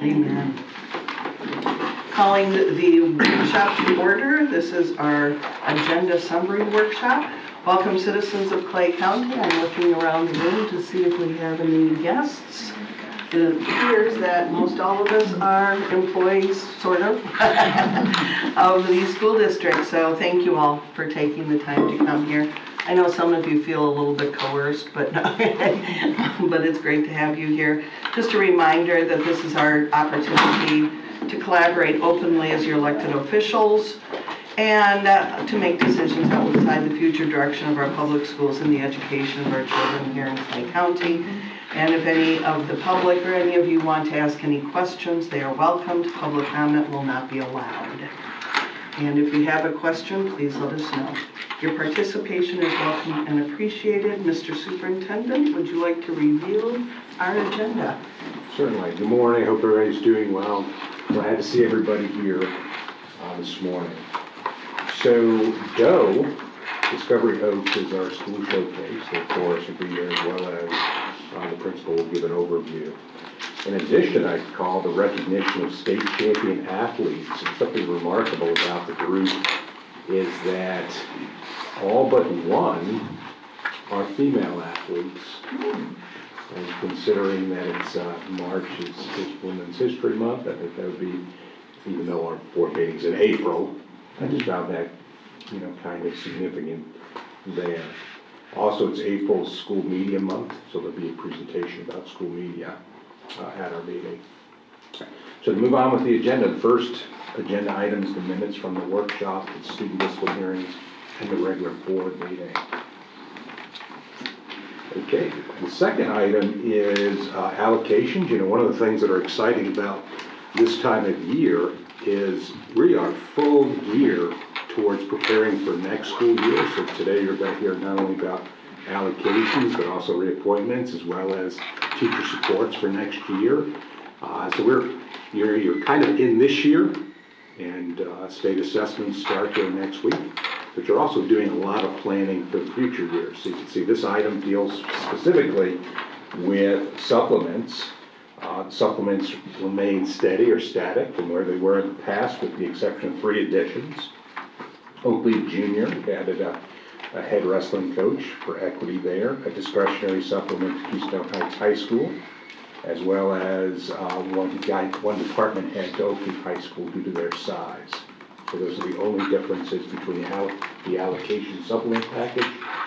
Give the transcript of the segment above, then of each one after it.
Amen. Calling the workshop to order. This is our agenda summary workshop. Welcome, citizens of Clay County. I'm looking around the room to see if we have any guests. It appears that most all of us are employees, sort of, of the school district. So thank you all for taking the time to come here. I know some of you feel a little bit coerced, but but it's great to have you here. Just a reminder that this is our opportunity to collaborate openly as your elected officials and to make decisions that will decide the future direction of our public schools and the education of our children here in Clay County. And if any of the public or any of you want to ask any questions, they are welcomed. Public comment will not be allowed. And if you have a question, please let us know. Your participation is welcome and appreciated. Mr. Superintendent, would you like to review our agenda? Certainly. Good morning. Hope everybody's doing well. Glad to see everybody here this morning. So, Doe, Discovery Oaks, is our school showcase. Of course, will be there as well as the principal will give an overview. In addition, I call the recognition of state champion athletes. And something remarkable about the group is that all but one are female athletes. And considering that it's March is Women's History Month, I think that would be, even though our board meeting's in April, I just found that, kind of significant there. Also, it's April's School Media Month, so there'll be a presentation about school media at our meeting. So to move on with the agenda, the first agenda item is the minutes from the workshop, the student discipline hearings, and the regular board meeting. Okay, the second item is allocations. One of the things that are exciting about this time of year is we are full gear towards preparing for next school year. So today you're going to hear not only about allocations, but also reappointments, as well as teacher supports for next year. So you're kind of in this year, and state assessments start here next week. But you're also doing a lot of planning for the future years. So you can see this item deals specifically with supplements. Supplements remain steady or static from where they were in the past, with the exception of 3 additions. Oakley Jr. added a head wrestling coach for equity there, a discretionary supplement to Keystone Heights High School, as well as one department head to Oakley High School due to their size. So those are the only differences between the allocation supplement package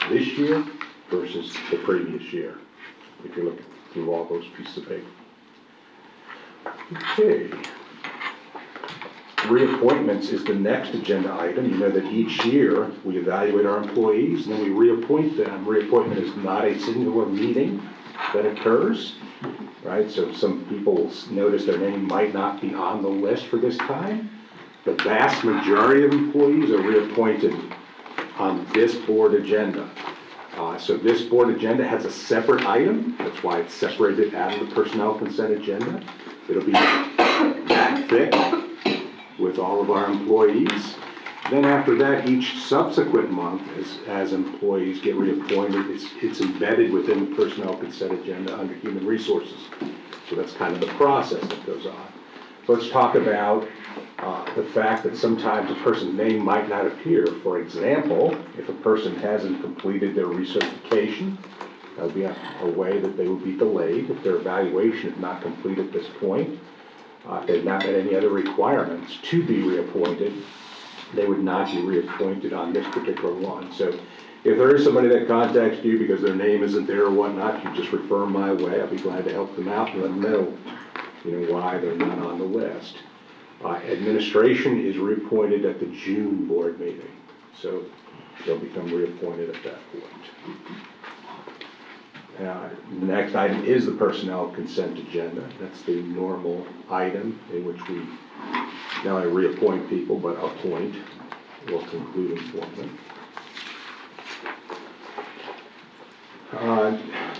this year versus the previous year, if you're looking through all those pieces of paper. Okay. Reappointments is the next agenda item. You know that each year we evaluate our employees and then we reappoint them. Reappointment is not a singular meeting that occurs, right? So some people will notice their name might not be on the list for this time. The vast majority of employees are reappointed on this board agenda. So this board agenda has a separate item. That's why it's separated out of the personnel consent agenda. It'll be that thick with all of our employees. Then after that, each subsequent month, as employees get reappointed, it's embedded within the personnel consent agenda under human resources. So that's kind of the process that goes on. So let's talk about the fact that sometimes a person's name might not appear. For example, if a person hasn't completed their recertification, that would be a way that they would be delayed if their evaluation is not complete at this point. If they've not met any other requirements to be reappointed, they would not be reappointed on this particular one. So if there is somebody that contacts you because their name isn't there or whatnot, you just refer them my way. I'll be glad to help them out and let them know, why they're not on the list. Administration is reappointed at the June board meeting, so they'll become reappointed at that point. The next item is the personnel consent agenda. That's the normal item in which we not only reappoint people, but appoint or conclude employment.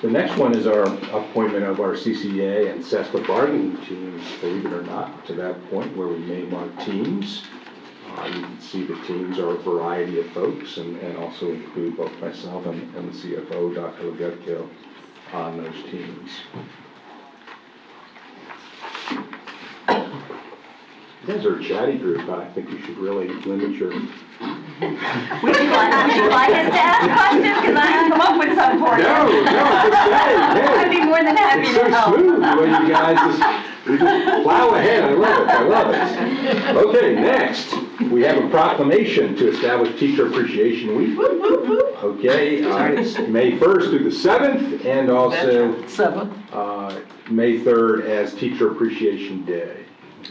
The next one is our appointment of our CCA and CESPA bargaining teams, believe it or not, to that point where we name our teams. You can see the teams are a variety of folks and also include both myself and the CFO, Dr. Legutko, on those teams. guys are a chatty group, I think you should really limit your, Would you like us to ask questions? Because I can come up with some for you. I'd be more than happy it's to so help. smooth, the way you guys you just plow ahead, I love it. Okay, next, we have a proclamation to establish Teacher Appreciation Week. Okay, it's May 1st through the 7th, and also May 3rd as Teacher Appreciation Day.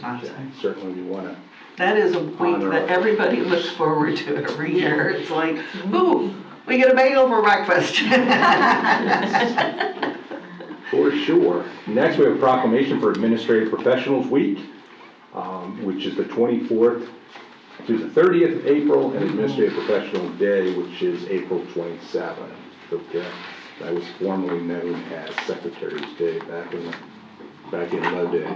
Awesome. Certainly we want to. That is a week that everybody looks forward to every year. It's like, ooh, we get a bagel for breakfast. For sure. Next, we have a proclamation for Administrative Professionals Week, which is the 24th through the 30th of April, and Administrative Professionals Day, which is April 27th. Okay. That was formerly known as Secretary's Day back in the day.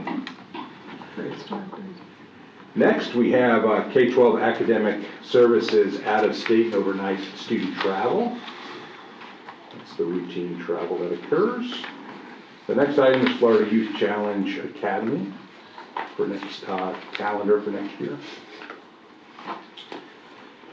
Next, we have K-12 Academic Services out-of-state and overnight student travel. That's the routine travel that occurs. The next item is Florida Youth Challenge Academy for next calendar for next year.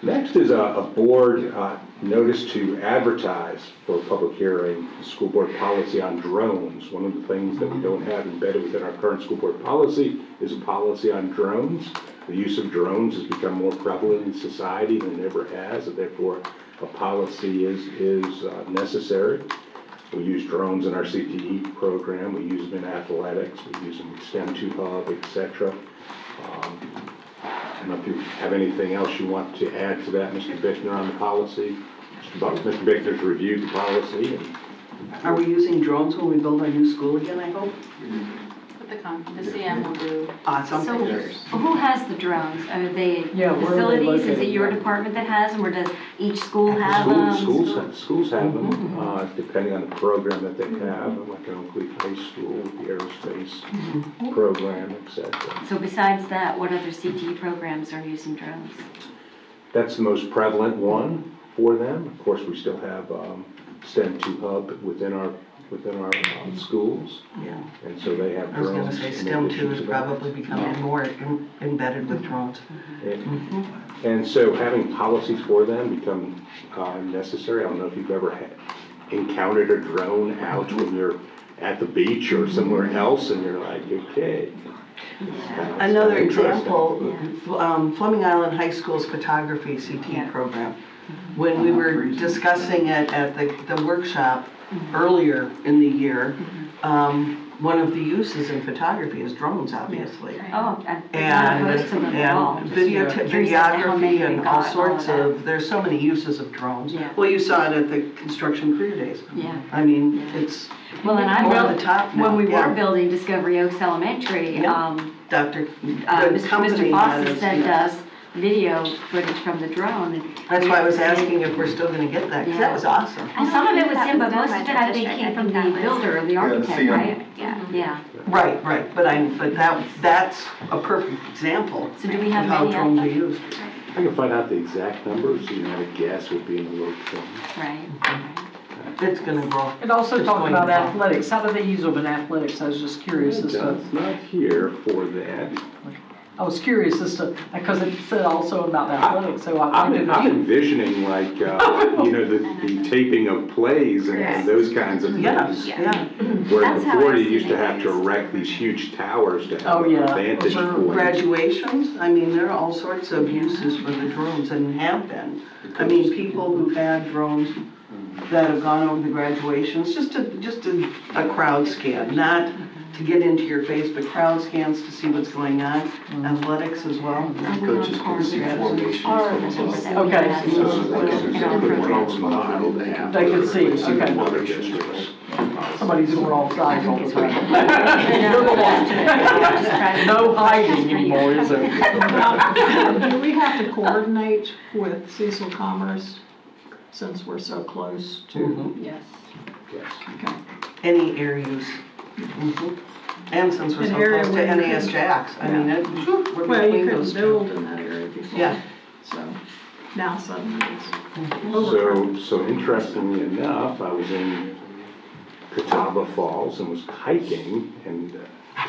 Next is a board notice to advertise for public hearing the school board policy on drones. One of the things that we don't have embedded within our current school board policy is a policy on drones. The use of drones has become more prevalent in society than it ever has, and therefore a policy is necessary. We use drones in our CTE program, we use them in athletics, we use them in STEM 2 Hub, etc. I don't know if you have anything else you want to add to that, Mr. Bickner, on the policy. Mr. Bickner's reviewed the policy. Are we using drones when we build our new school again, I hope? The CM will do. Awesome. So who has the drones? Are they Yeah, where are they facilities? Is it located? your department that has them, or does each school have them? Schools have them, depending on the program that they have, like Oak Leaf High School with the aerospace program, etc. So besides that, what other CTE programs are using drones? That's the most prevalent one for them. Of course, we still have STEM 2 Hub within our schools, Yeah. and so they have I was drones. going to say in STEM addition 2 is to that. probably becoming more embedded with drones. And so having policies for them become necessary. I don't know if you've ever encountered a drone out when you're at the beach or somewhere else and you're like, okay. Another It's kinda example, Fleming Island High School's photography CTE program. When we were discussing it at the workshop earlier in the year, one of the uses in photography is drones, obviously. Oh, I'm not opposed to them at all. And Just curious as to how many videography we and got all and sorts that. of, there's so many uses of drones. Yeah. Well, you saw it at the construction career days. Yeah. I mean, it's Well, and I over built, the top now. when we Yeah. were building Discovery Oaks Elementary, Yeah. Dr. Mr. Foster sent us video footage from the drone. And That's why I was we- asking if we're still gonna get that, because that was awesome. And some of it was him, but That was most of done it, by I the think, district. came I from think the that was- builder or the architect, CM. right? Yeah. Yeah. Right, but that's a perfect example So do we of have how many drones of are them? used. I can find out the exact numbers, so you know, a guess would be in the low 20s. Right. It's gonna grow. It also It's talked going about to grow. athletics. How do they use them in athletics? I was just curious as to, It's not here for that. because it said also about athletics, so I I'm wanted I'm to. envisioning like, the taping of plays and those kinds of Yes, things. yeah. Where That's how before I've you used to seen it have to used. erect these huge towers to Oh, have yeah. a vantage For point. Graduations, I mean, there are all sorts of uses for the drones and have been. I mean, people who've had drones that have gone over the graduations, just a crowd scan, not to get into your face, but crowd scans to see what's going on, athletics as well. Coaches can see formations from above. Okay. So they can just put drones behind and they can. They can see, okay. from other districts. Somebody's going off sides all the time. Just No hiding anymore, is there? Do we have to coordinate with Cecil Commerce since we're so close to? Mhm. Yes. Yes. Okay. Any air use. Mhm. And since we're An so area close to where you NAS could- Jacks, I mean, we're Well, you between those couldn't two. build in that area before. Yeah. So now suddenly it's So, overcrowded. so interestingly enough, I was in Catawba Falls and was hiking, and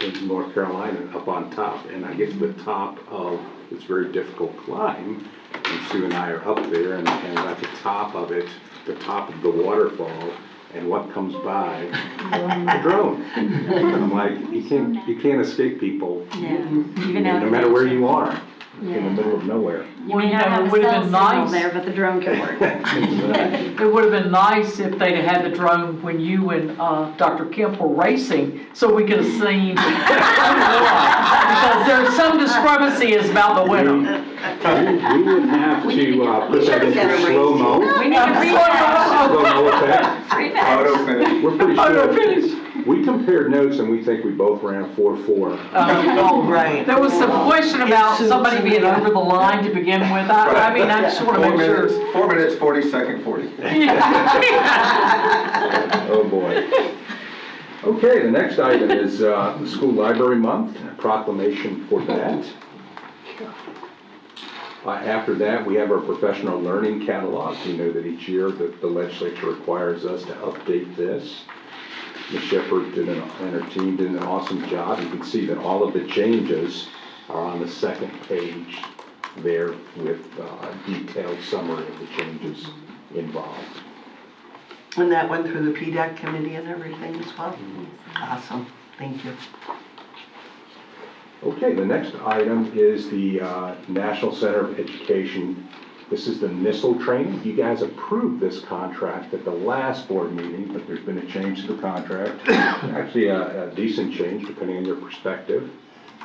in North Carolina up on top, and I get to the top of, it's a very difficult climb, and Sue and I are up there, and at the top of it, the top of the waterfall, and what comes by? A drone. And I'm like, you can't escape people, Yeah. Even out no in matter where nature. you are, in the Yeah. middle of nowhere. You may not have a It would've cell been signal nice. there, but the drone can work. It would have been nice if they'd have had the drone when you and Dr. Kemp were racing, so we could have seen. Because there's some discrepancy is about the winner. We would have to put that into slow-mo. We need to rematch. Slow-mo effect. Rematch. We're pretty Photo sure. finish. We compared notes and we think we both ran 4-4. Oh, right. There was some question about somebody being over the line to begin with. I mean, I just want to make sure. 4 minutes, 40-second, 40. Oh, boy. Okay, the next item is the School Library Month, a proclamation for that. After that, we have our professional learning catalog. You know that each year the legislature requires us to update this. Ms. Shepherd and her team did an awesome job. You can see that all of the changes are on the second page there with a detailed summary of the changes involved. And that went through the PDAC committee and everything as well? Awesome, thank you. Okay, the next item is the National Center of Education. This is the missile training. You guys approved this contract at the last board meeting, but there's been a change to the contract. Actually, a decent change depending on your perspective,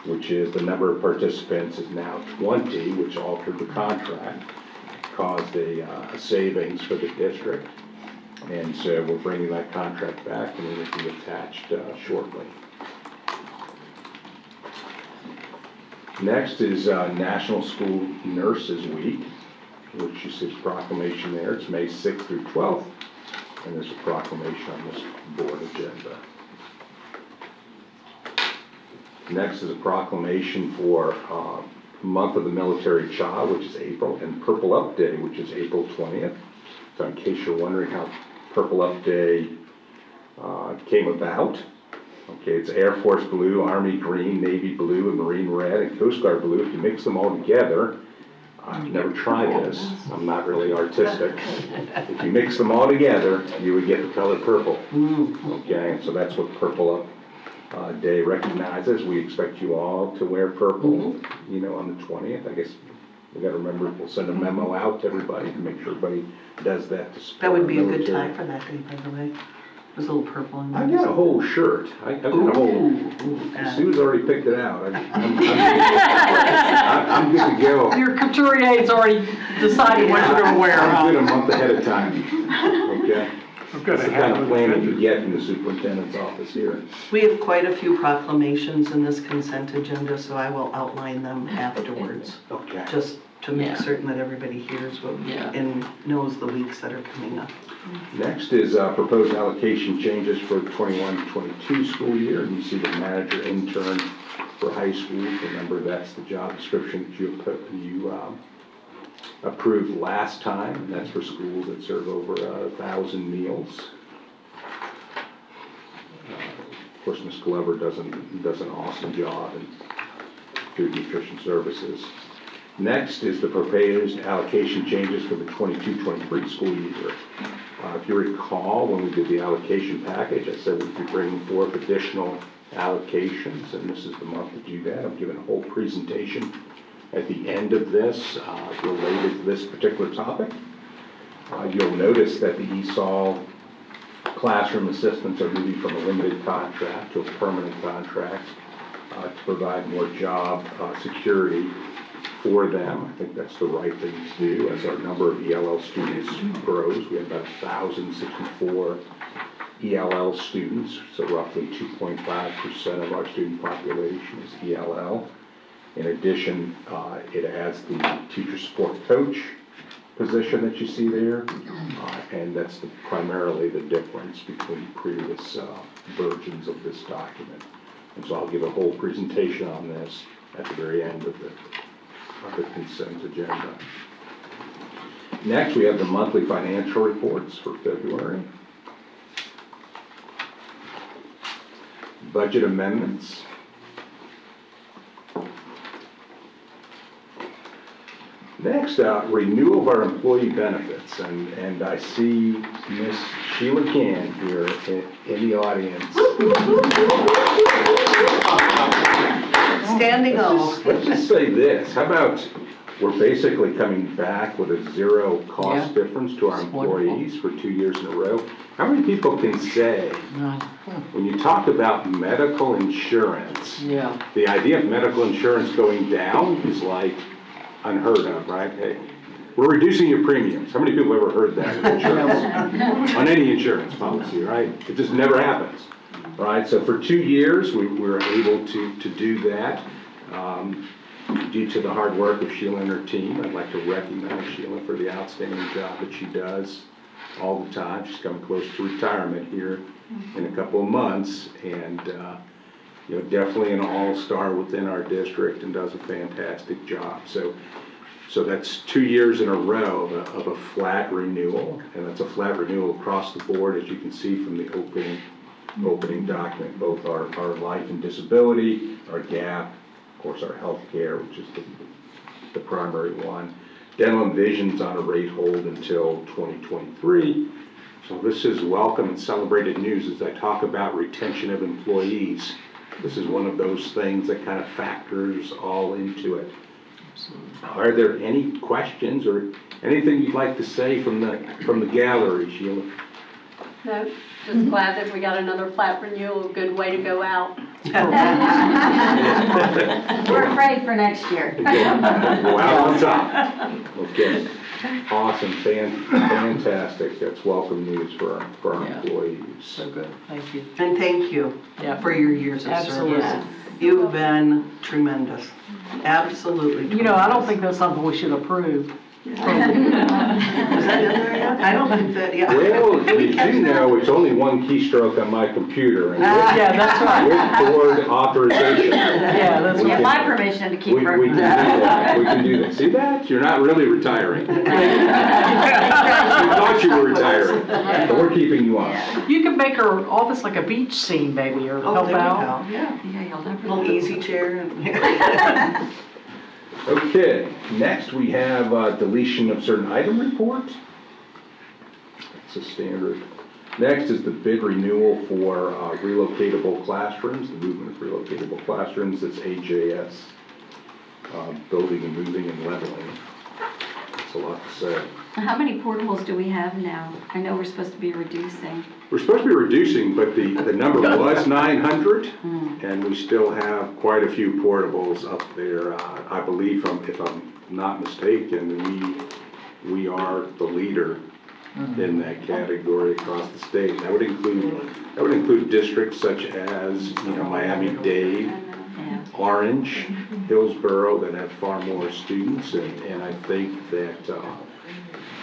which is the number of participants is now 20, which altered the contract, caused a savings for the district. And so we're bringing that contract back and it will be attached shortly. Next is National School Nurses Week, which you see a proclamation there. It's May 6th through 12th, and there's a proclamation on this board agenda. Next is a proclamation for Month of the Military Child, which is April, and Purple Up Day, which is April 20th. So in case you're wondering how Purple Up Day came about, okay, it's Air Force blue, Army green, Navy blue, and Marine red, and Coast Guard blue. If you mix them all together, I've never tried this. I'm not really artistic. If you mix them all together, you would get the color purple. Okay, and so that's what Purple Up Day recognizes. We expect you all to wear purple, you know, on the 20th. I guess we got to remember, we'll send a memo out to everybody to make sure everybody does that to support That would be a our good military. time for that day, by the way. It was a little purple in there. I got a whole shirt. I've got a whole, Sue's already picked it out. I'm good to go. Your couturier's already decided what you're going to wear. I'm good huh? a month ahead of time, okay? That's the kind of planning you get from the superintendent's office here. We have quite a few proclamations in this consent agenda, so I will outline them afterwards, Okay. just to make Yeah. certain that everybody hears what Yeah. and knows the weeks that are coming up. Next is proposed allocation changes for the 21-22 school year. And you see the manager intern for high school. Remember, that's the job description that you approved last time. And that's for schools that serve over 1,000 meals. Of course, Ms. Glover does an awesome job in food nutrition services. Next is the proposed allocation changes for the 22-23 school year. If you recall, when we did the allocation package, I said we'd be bringing forth additional allocations, and this is the month to do that. I'm giving a whole presentation at the end of this related to this particular topic. You'll notice that the ESOL classroom assistants are moving from a limited contract to a permanent contract to provide more job security for them. I think that's the right thing to do as our number of ELL students grows. We have about 1,064 ELL students, so roughly 2.5% of our student population is ELL. In addition, it adds the teacher support coach position that you see there, and that's primarily the difference between previous versions of this document. And so I'll give a whole presentation on this at the very end of the consent agenda. Next, we have the monthly financial reports for February. Budget amendments. Next, renewal of our employee benefits, and I see Miss Sheila Can here in the audience. Standing O. Let's just say this, how about, we're basically coming back with a zero cost difference to our It's wonderful. employees for 2 years in a row. How many people can say, when you talk about medical insurance, Yeah. the idea of medical insurance going down is like unheard of, right? Hey, we're reducing your premiums. How many people have ever heard that with insurance? On any insurance policy, right? It just never happens, right? So for 2 years, we were able to do that. Due to the hard work of Sheila and her team, I'd like to recognize Sheila for the outstanding job that she does all the time. She's coming close to retirement here in a couple of months, and you know, definitely an all-star within our district and does a fantastic job. So that's 2 years in a row of a flat renewal, and that's a flat renewal across the board, as you can see from the opening document, both our life and disability, our gap, of course, our health care, which is the primary one. Dental and vision's on a rate hold until 2023. So this is welcome and celebrated news as I talk about retention of employees. This is one of those things that kind of factors all into it. Are there any questions or anything you'd like to say from the gallery, Sheila? No, just glad that we got another flat renewal, good way to go out. We're afraid for next year. Go out on top. Okay. Awesome, fantastic. That's welcome news for our Yeah. employees. So good, thank you. And thank you Yeah. for your years of Absolutely. service. You've been tremendous. Absolutely tremendous. You know, I don't think that's something we should approve. Is that in there yet? I don't think that, yeah. Well, Did we you catch do that? know it's only one keystroke on my computer, and Yeah, that's right. with board authorization. Yeah, that's we Get can- my permission to keep We working. can do that. We can do that. See that? You're not really retiring. You thought you were retiring, but we're keeping you on. You can make our office like a beach scene maybe, or Oh, help there we out. go, yeah. Yeah, you'll never Little know. easy chair. and- Okay, next we have deletion of certain item report. It's a standard. Next is the bid renewal for relocatable classrooms, the movement of relocatable classrooms. That's AJS, building and moving and leveling. That's a lot to say. How many portables do we have now? I know we're supposed to be reducing. We're supposed to be reducing, but the number was 900, and we still have quite a few portables up there. I believe, if I'm not mistaken, we are the leader in that category across the state. That would include districts such as, you know, Miami-Dade, Yeah. Orange, Hillsborough, that have far more students, and I think that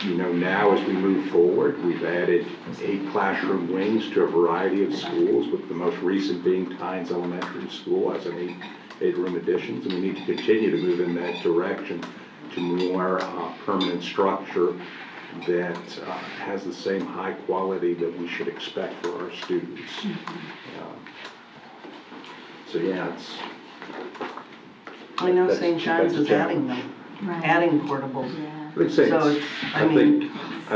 you know, now as we move forward, we've added 8 classroom wings to a variety of schools, with the most recent being Tynes Elementary School as an 8-room additions, and we need to continue to move in that direction to more permanent structure that has the same high quality that we should expect for our students. So yeah, I know That's- St. John's that's a is adding them, Right. adding portables. Yeah. I'd say So it's, it's, I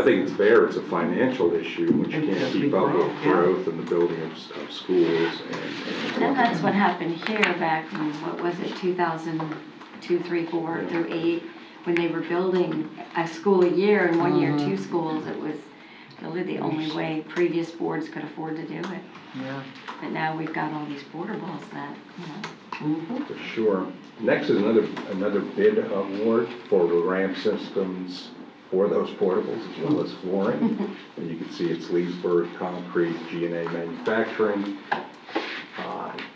think it's there, it's a financial issue, which It can't has keep to up grow, with yeah. growth and the building of schools And that's what happened here back in, what was it, 2002, 3, 4 through 8, when they were building a school a year, and 1 year, 2 schools. It was really the only way previous boards could afford to do it. Yeah. But now we've got all these portables that, you know. For sure. Next is another bid award for the ramp systems for those portables, as well as flooring. And you can see it's Leesburg Concrete G&A Manufacturing.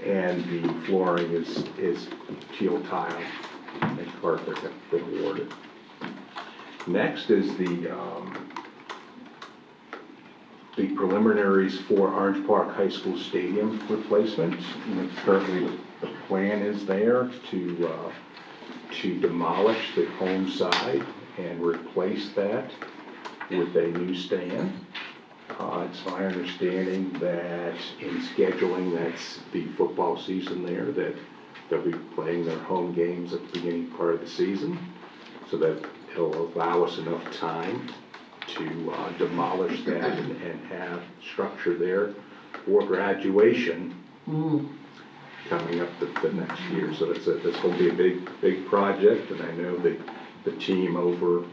And the flooring is teal tile and carpet have been awarded. Next is the preliminaries for Orange Park High School Stadium replacement. You know, currently the plan is there to demolish the home side and replace that with a new stand. It's my understanding that in scheduling that's the football season there, that they'll be playing their home games at the beginning part of the season. so that it'll allow us enough time to demolish that and have structure there for graduation coming up the next year. So that's going to be a big project, and I know that the team over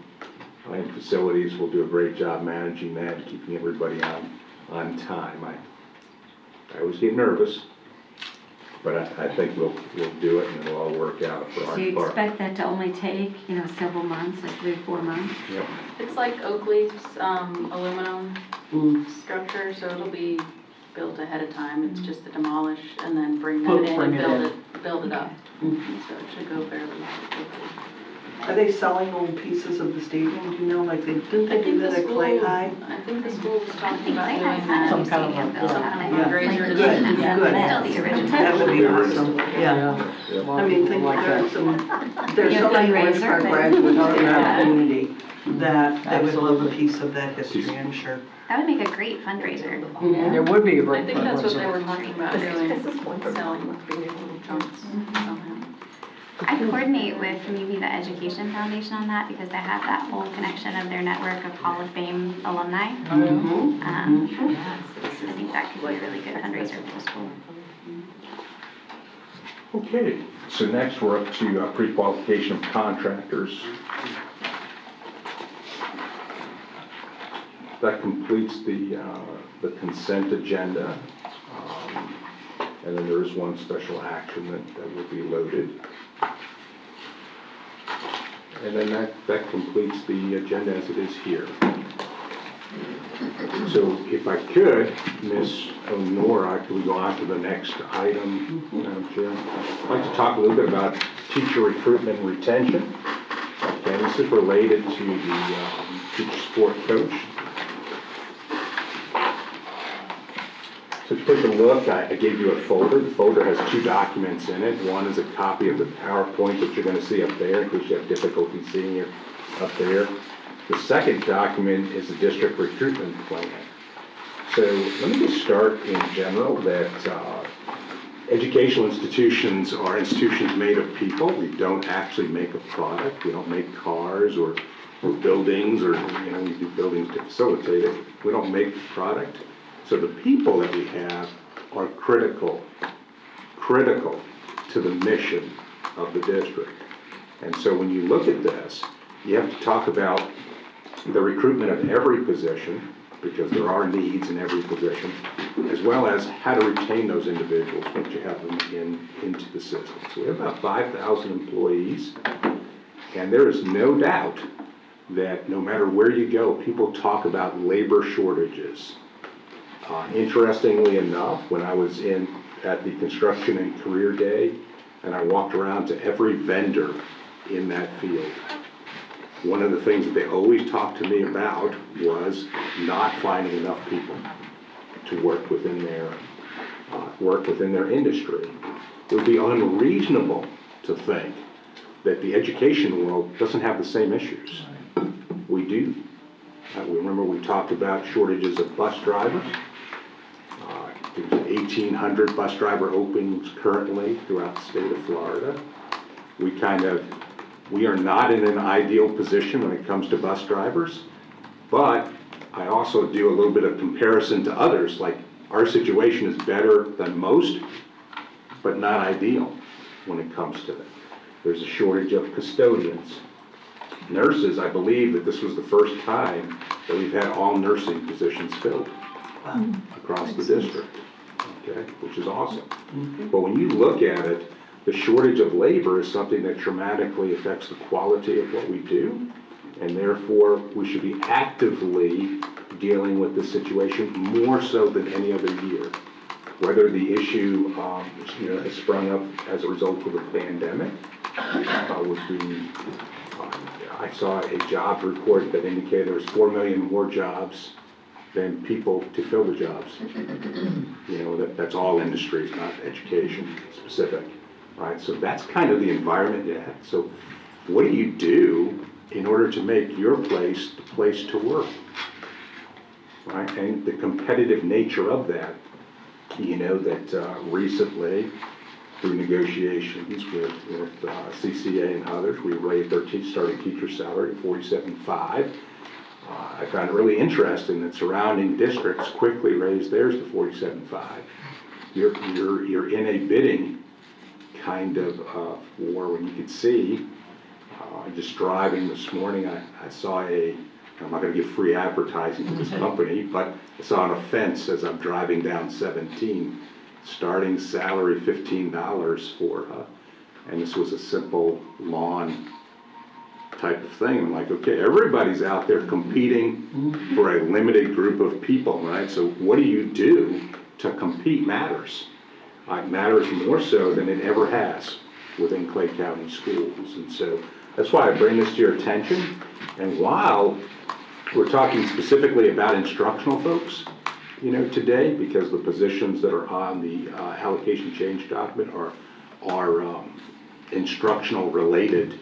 in facilities will do a great job managing that and keeping everybody on time. I always get nervous, but I think we'll do it and it'll all work out for our Do you part. expect that to only take, several months, like 3 or 4 months? Yep. It's like Oakley's aluminum structure, so it'll be built ahead of time. It's just to demolish and then bring that in Bring and it build it up. So it should go fairly quickly. Are they selling old pieces of the stadium, do you know, like didn't they do that at Clay High? I think the school was talking about doing Some that. kind of a- Fundraiser to Good, do that. good. Still the original. That would be awesome, yeah. I mean, think there's so many Orange Park graduates in our community that they would love a piece of that history, I'm sure. That would make a great fundraiser. It would be a I great think that's what they fundraiser. were talking about doing, selling chunks somehow. I coordinate with maybe the Education Foundation on that because they have that whole connection of their network of Hall of Fame alumni. I think that could be a really good fundraiser for the school. Okay, so next we're up to pre-qualification of contractors. That completes the consent agenda. And then there is one special action that will be loaded. And then that completes the agenda as it is here. So if I could, Ms. Honora, could we go on to the next item, Madam Chair? I'd like to talk a little bit about teacher recruitment and retention. Okay, this is related to the teacher sport coach. So if you take a look, I gave you a folder. The folder has 2 documents in it. One is a copy of the PowerPoint that you're going to see up there, in case you have difficulty seeing it up there. The second document is the district recruitment plan. So let me just start in general that educational institutions are institutions made of people. We don't actually make a product. We don't make cars or buildings, or we do buildings to facilitate it. We don't make the product. So the people that we have are critical to the mission of the district. And so when you look at this, you have to talk about the recruitment of every position, because there are needs in every position, as well as how to retain those individuals once you have them into the system. So we have about 5,000 employees, and there is no doubt that no matter where you go, people talk about labor shortages. Interestingly enough, when I was at the construction and career day, and I walked around to every vendor in that field, one of the things that they always talked to me about was not finding enough people to work within their industry. It would be unreasonable to think that the education world doesn't have the same issues. We do. We remember we talked about shortages of bus drivers. There's 1,800 bus driver openings currently throughout the state of Florida. We are not in an ideal position when it comes to bus drivers, but I also do a little bit of comparison to others, like our situation is better than most, but not ideal when it comes to that. There's a shortage of custodians. Nurses, I believe that this was the first time that we've had all nursing positions filled across the district, okay, which is awesome. But when you look at it, the shortage of labor is something that dramatically affects the quality of what we do, and therefore we should be actively dealing with this situation more so than any other year. Whether the issue has sprung up as a result of the pandemic would be, I saw a job report that indicated there's 4 million more jobs than people to fill the jobs. That's all industries, not education specific, right? So that's kind of the environment you have. So what do you do in order to make your place the place to work, right? And the competitive nature of that, that recently through negotiations with CCA and others, we raised our starting teacher salary to $47,500. I found it really interesting that surrounding districts quickly raised theirs to $47,500. You're in a bidding kind of war when you could see. Just driving this morning, I saw I'm not going to give free advertising to this company, but I saw on a fence as I'm driving down 17, starting salary $15 for, and this was a simple lawn type of thing. I'm like, okay, everybody's out there competing for a limited group of people, right? So what do you do to compete matters. Matters more so than it ever has within Clay County schools. And so that's why I bring this to your attention. And while we're talking specifically about instructional folks, today, because the positions that are on the allocation change document are instructional related,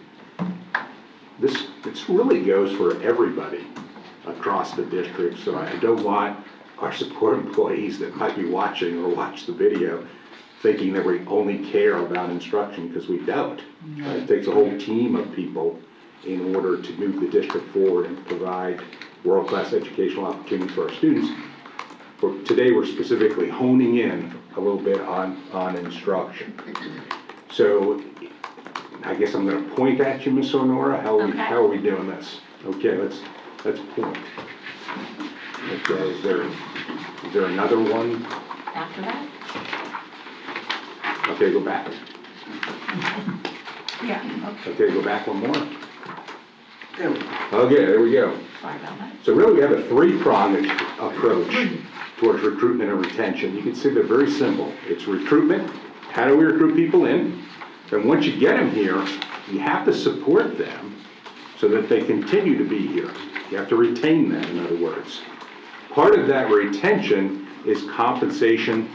this really goes for everybody across the district. So I don't want our support employees that might be watching or watch the video thinking that we only care about instruction, because we don't. It takes a whole team of people in order to move the district forward and provide world-class educational opportunities for our students. But today we're specifically honing in a little bit on instruction. So I guess I'm going to point at you, Miss Honora. How are we doing this? Okay, let's point. Okay, is there another one? After that? Okay, go back. Yeah, Okay, go back one more. There we go. Okay, there we go. sorry about that. So really we have a three-pronged approach towards recruitment and retention. You can see they're very simple. It's recruitment. How do we recruit people in? And once you get them here, you have to support them so that they continue to be here. You have to retain them, in other words. Part of that retention is compensation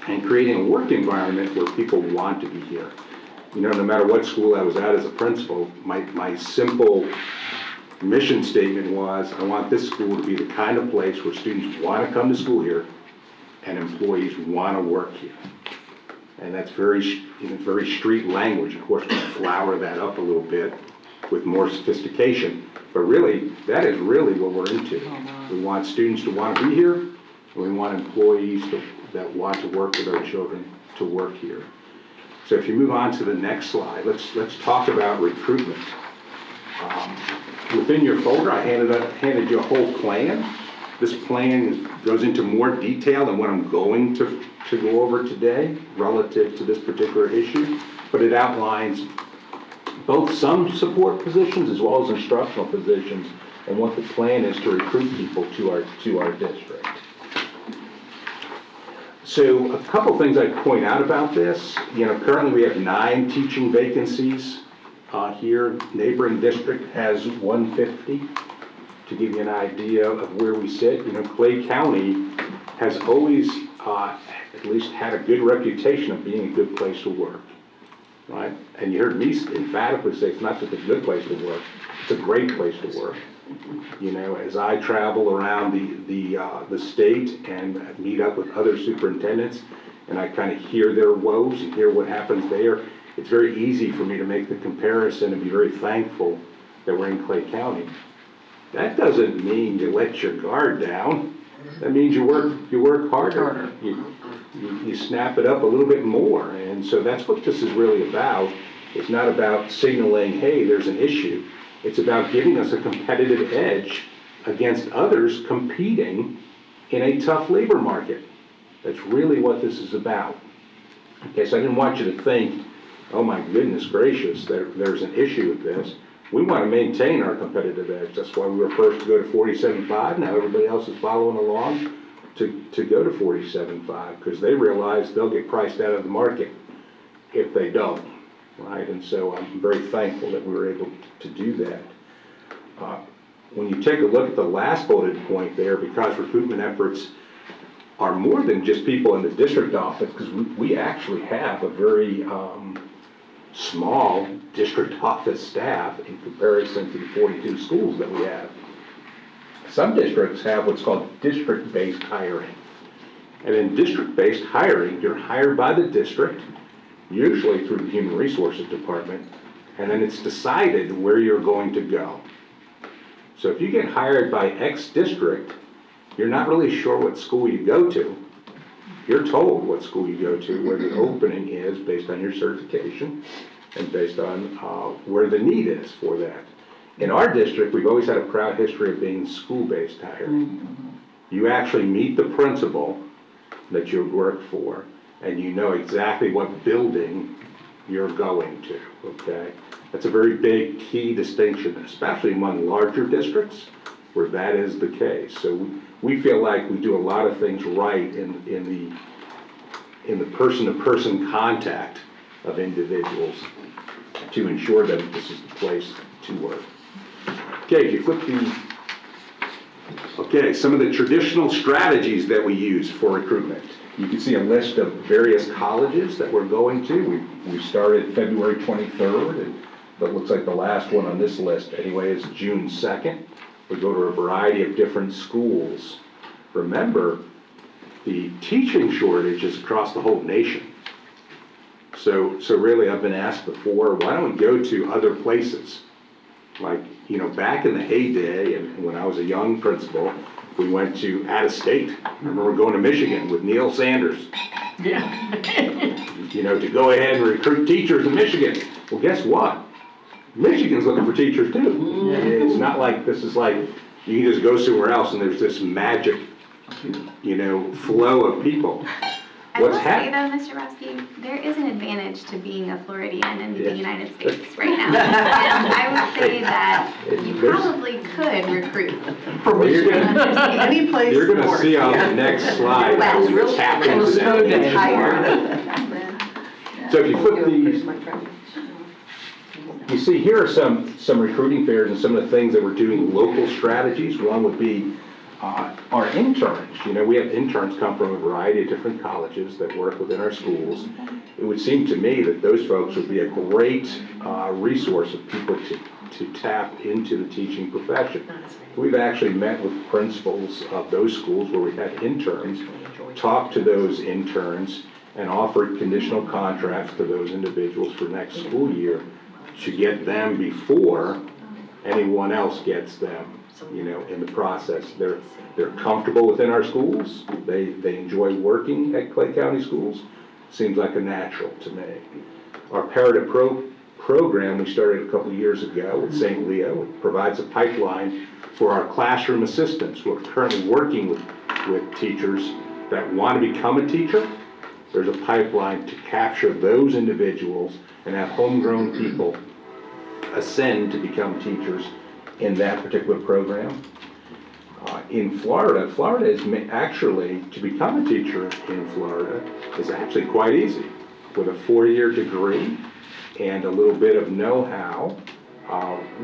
and creating a work environment where people want to be here. No matter what school I was at as a principal, my simple mission statement was, I want this school to be the kind of place where students want to come to school here and employees want to work here. And that's very street language. Of course, we flower that up a little bit with more sophistication. But really, that is really what we're into. We want students to want to be here, and we want employees that want to work with our children to work here. So if you move on to the next slide, let's talk about recruitment. Within your folder, I handed you a whole plan. This plan goes into more detail than what I'm going to go over today relative to this particular issue, but it outlines both some support positions as well as instructional positions and what the plan is to recruit people to our district. So a couple things I'd point out about this. Currently we have 9 teaching vacancies here. Neighboring district has 150. To give you an idea of where we sit, Clay County has always at least had a good reputation of being a good place to work, right? And you heard me emphatically say it's not just a good place to work, it's a great place to work. As I travel around the state and meet up with other superintendents, and I kind of hear their woes and hear what happens there, it's very easy for me to make the comparison and be very thankful that we're in Clay County. That doesn't mean you let your guard down. That means you work harder. You snap it up a little bit more. And so that's what this is really about. It's not about signaling, hey, there's an issue. It's about giving us a competitive edge against others competing in a tough labor market. That's really what this is about. Okay, so I didn't want you to think, oh my goodness gracious, there's an issue with this. We want to maintain our competitive edge. That's why we were first to go to 47.5. Now everybody else is following along to go to 47.5 because they realize they'll get priced out of the market if they don't, right? And so I'm very thankful that we were able to do that. When you take a look at the last bulleted point there, because recruitment efforts are more than just people in the district office, because we actually have a very small district office staff in comparison to the 42 schools that we have. Some districts have what's called district-based hiring. And in district-based hiring, you're hired by the district usually through the Human Resources Department, and then it's decided where you're going to go. So if you get hired by X district, you're not really sure what school you go to. You're told what school you go to, where the opening is based on your certification and based on where the need is for that. In our district, we've always had a proud history of being school-based hiring. You actually meet the principal that you work for, and you know exactly what building you're going to, okay? That's a very big key distinction, especially among larger districts where that is the case. So we feel like we do a lot of things right in the person-to-person contact of individuals to ensure that this is the place to work. Okay, if you flip okay, some of the traditional strategies that we use for recruitment. You can see a list of various colleges that we're going to. We started February 23rd, and that looks like the last one on this list anyway is June 2nd. We go to a variety of different schools. Remember, the teaching shortage is across the whole nation. So really, I've been asked before, why don't we go to other places? Like, you know, back in the heyday, and when I was a young principal, we went to out of state. I remember going to Michigan with Neil Sanders. Yeah. You know, to go ahead and recruit teachers in Michigan. Well, guess what? Michigan's looking for teachers too. It's not like this is like, you can just go somewhere else and there's this magic, you know, flow of people. I will What's say happening? though, Mr. Roski, there is an advantage to being a Floridian in the United States right now. And I would say that you probably could recruit. For Michigan. Any place You're gonna north, see on yeah. the next slide how It's we real tap snow into that. days. So if you flip these, you see here are some recruiting fairs and some of the things that we're doing, local strategies. One would be our interns. You know, we have interns come from a variety of different colleges that work within our schools. It would seem to me that those folks would be a great resource of people to tap into the teaching profession. We've actually met with principals of those schools where we had interns, talked to those interns, and offered conditional contracts to those individuals for next school year to get them before anyone else gets them, you know, in the process. They're comfortable within our schools. They enjoy working at Clay County schools. Seems like a natural to me. Our Parita program we started a couple of years ago with St. Leo. It provides a pipeline for our classroom assistants. We're currently working with teachers that want to become a teacher. There's a pipeline to capture those individuals and have homegrown people ascend to become teachers in that particular program. In Florida is actually, to become a teacher in Florida is actually quite easy. With a 4-year degree and a little bit of know-how,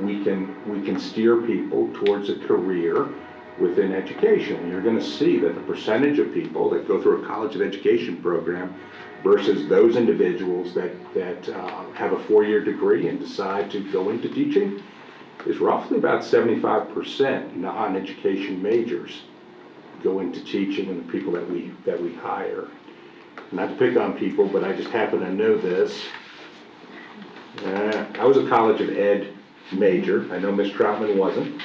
we can steer people towards a career within education. You're going to see that the percentage of people that go through a college of education program versus those individuals that have a 4-year degree and decide to go into teaching is roughly about 75% non-education majors go into teaching, and the people that we hire. Not to pick on people, but I just happen to know this. I was a College of Ed major. I know Miss Troutman wasn't,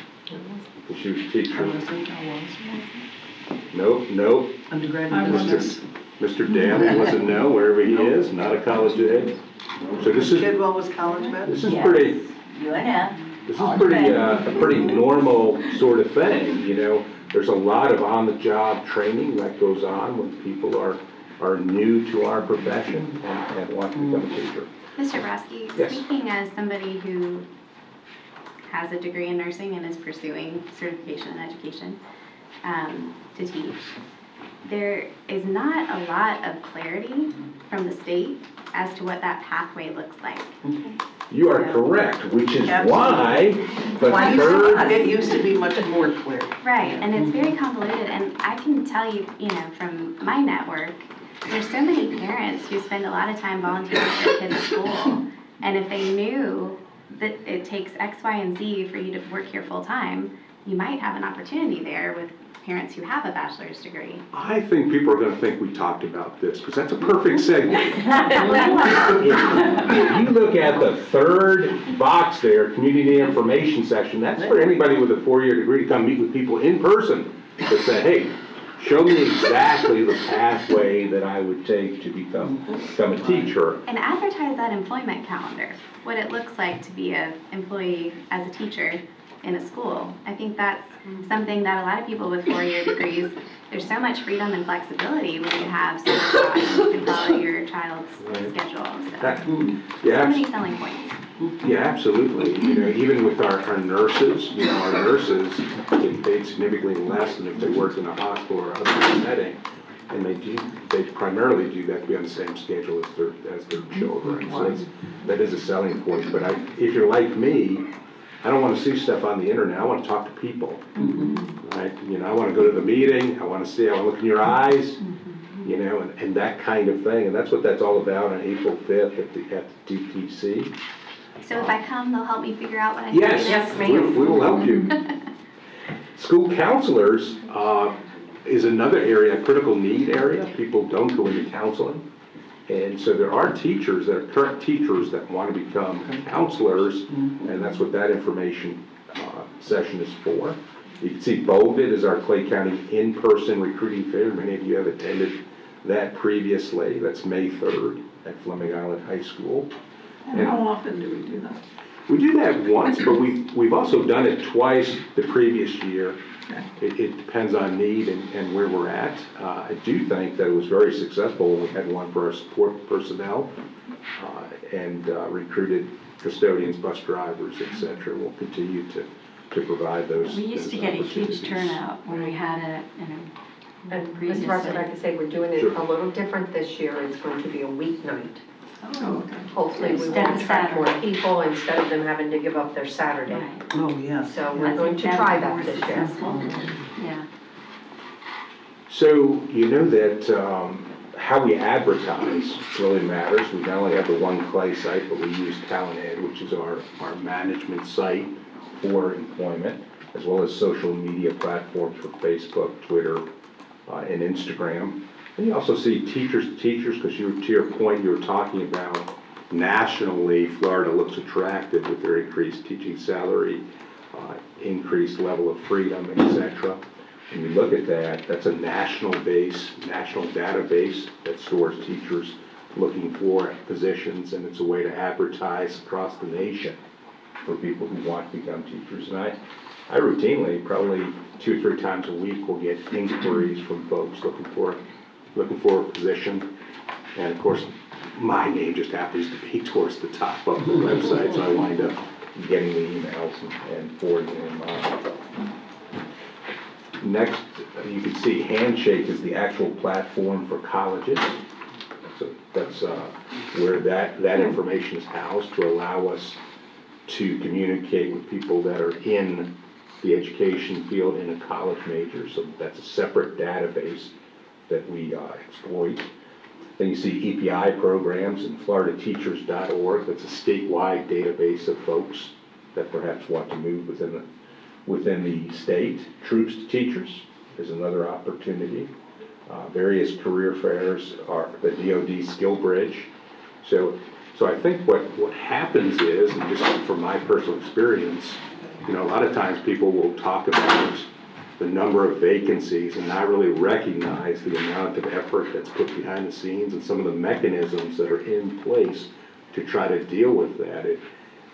because she was a teacher. Nope. Undergraduate business. Mr. Daly wasn't, no, wherever he is, not a College of Ed. So this is Kidwell was college med? This is pretty. UNF. This is pretty a pretty normal sort of thing. You know, there's a lot of on-the-job training that goes on when people are new to our profession and want to become a teacher. Mr. Broski, Yes. speaking as somebody who has a degree in nursing and is pursuing certification in education to teach, there is not a lot of clarity from the state as to what that pathway looks like. You are correct, which is why It used to be much more clear. Right, and it's very convoluted, and I can tell you, you know, from my network, there's so many parents who spend a lot of time volunteering for their kids' school, and if they knew that it takes X, Y, and Z for you to work here full-time, you might have an opportunity there with parents who have a bachelor's degree. I think people are gonna think we talked about this, because that's a perfect segue. If you look at the third box there, community information section, that's for anybody with a 4-year degree to come meet with people in person that say, hey, show me exactly the pathway that I would take to become a teacher. And advertise that employment calendar, what it looks like to be an employee as a teacher in a school. I think that's something that a lot of people with 4-year degrees, there's so much freedom and flexibility when you have so much time, you can follow your child's schedule. So Yeah, many selling points. yeah, absolutely. You know, even with our nurses, you know, our nurses get paid significantly less than if they worked in a hospital or other setting. And they primarily do that to be on the same schedule as their children. So that is a selling point. But if you're like me, I don't want to see stuff on the internet. I want to talk to people. Right? You know, I want to go to the meeting. I want to see. I want to look in your eyes. You know, and that kind of thing. And that's what that's all about on April 5th at the DTC. So if I come, they'll help me figure out what I need to do? Yes, we will help you. School counselors is another area, a critical need area. People don't go into counseling. And so there are teachers, there are current teachers that want to become counselors, and that's what that information session is for. You can see bolded is our Clay County in-person recruiting fair. Many of you have attended that previously. That's May 3rd at Fleming Island High School. And how often do we do that? We do that once, but we've also done it twice the previous year. Okay. It depends on need and where we're at. I do think that it was very successful when we had one for our support personnel and recruited custodians, bus drivers, et cetera. We'll continue to provide those. We used to get a huge opportunities. turnout when we had it And Ms. Russ, I'd like to say we're doing it Sure. a little different this year. It's going to be a weeknight. Oh, okay. Hopefully we will Instead of attract more Saturday. people instead of them having to give up their Saturday. Right. Oh, yes. So I we're think going to that try would be that more this year. successful. Yeah. So you know that how we advertise really matters. We not only have the one Clay site, but we use Talent Ed, which is our management site for employment, as well as social media platforms for Facebook, Twitter, and Instagram. And you also see teachers, because to your point, you were talking about nationally, Florida looks attractive with their increased teaching salary, increased level of freedom, etc. When you look at that, that's a national database that stores teachers looking for positions, and it's a way to advertise across the nation for people who want to become teachers. And I routinely, probably 2 or 3 times a week, will get inquiries from folks looking for a position. And of course, my name just happens to be towards the top of the website, so I wind up getting the emails and forwarding them on. Next, you can see Handshake is the actual platform for colleges. So that's where that information is housed to allow us to communicate with people that are in the education field in a college major. So that's a separate database that we exploit. Then you see EPI programs and floridateachers.org. That's a statewide database of folks that perhaps want to move within the state. Troops to Teachers is another opportunity. Various career fairs are the DoD Skill Bridge. So I think what happens is, and just from my personal experience, you know, a lot of times people will talk about the number of vacancies and not really recognize the amount of effort that's put behind the scenes and some of the mechanisms that are in place to try to deal with that.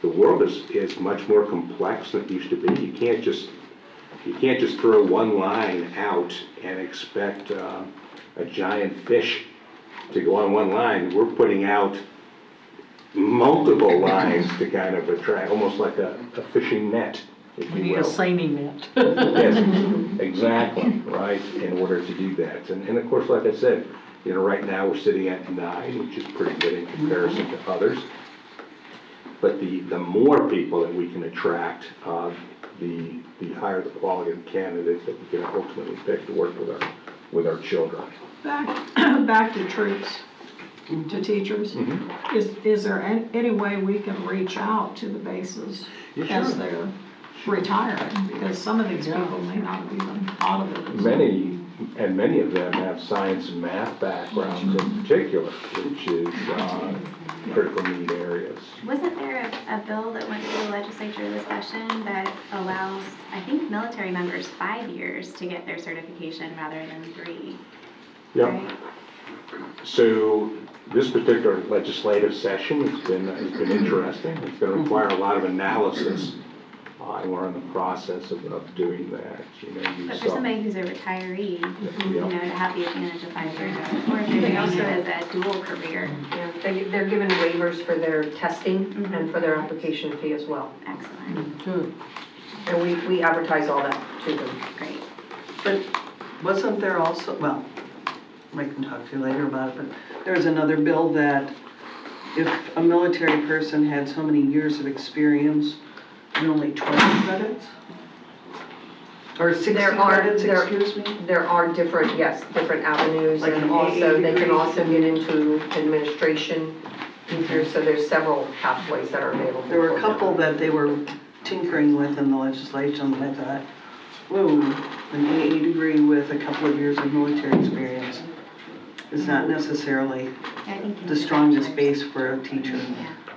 The world is much more complex than it used to be. You can't just throw one line out and expect a giant fish to go on one line. We're putting out multiple lines to kind of attract, almost like a fishing net, if We you need a will. seining net. Yes, exactly, right, in order to do that. And of course, like I said, you know, right now we're sitting at 9, which is pretty good in comparison to others. But the more people that we can attract, the higher the quality of the candidates that we can ultimately pick to work with our children. Back to troops, to teachers. Is there any way we can reach out to the bases Yeah, as sure. they're retiring, because some of these people may not have even thought of it. Many of them have science and math backgrounds in particular, which is critical need areas. Wasn't there a bill that went through the legislature this session that allows, I think, military members 5 years to get their certification rather than 3? Yep. Right? So this particular legislative session has been interesting. It's going to require a lot of analysis. And we're in the process of doing that. But for somebody who's a retiree, you know, to have the advantage of 5 years, or if They they're doing also- it as a dual career, Yeah, they're given waivers for their testing and for their application fee as well. excellent, Good. And we advertise all that to them. great. But wasn't there also, well, I can talk to you later about it, but there was another bill that if a military person had so many years of experience and only 20 credits? Or 60 credits, excuse me? There are different avenues, Like and an also AA they can degree? also get into administration. So there's several pathways that are available. There were a for them. couple that they were tinkering with in the legislation, and I thought, whoa, an AA degree with a couple of years of military experience is not necessarily I think the strongest base for a teacher.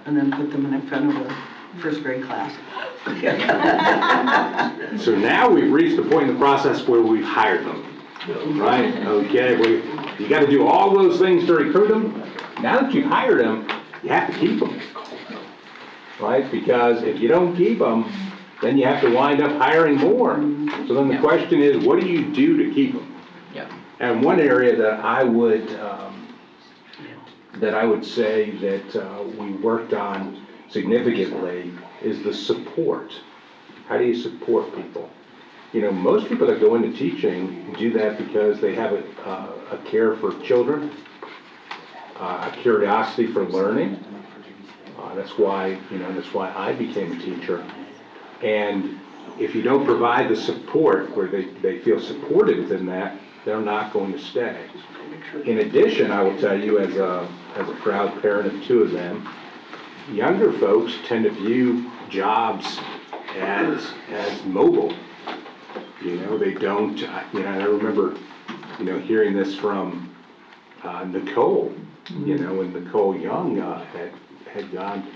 And then put them in front of a first grade class. So now we've reached the point in the process where we've hired them, right? Okay, you got to do all those things to recruit them. Now that you've hired them, you have to keep them, right? Because if you don't keep them, then you have to wind up hiring more. So then the question is, what do you do to keep them? Yeah. And one area that I would say that we worked on significantly is the support. How do you support people? You know, most people that go into teaching do that because they have a care for children, a curiosity for learning. That's why I became a teacher. And if you don't provide the support where they feel supported within that, they're not going to stay. In addition, I will tell you, as a proud parent of 2 of them, younger folks tend to view jobs as mobile. You know, they don't, I remember, hearing this from Nicole, when Nicole Young had gone,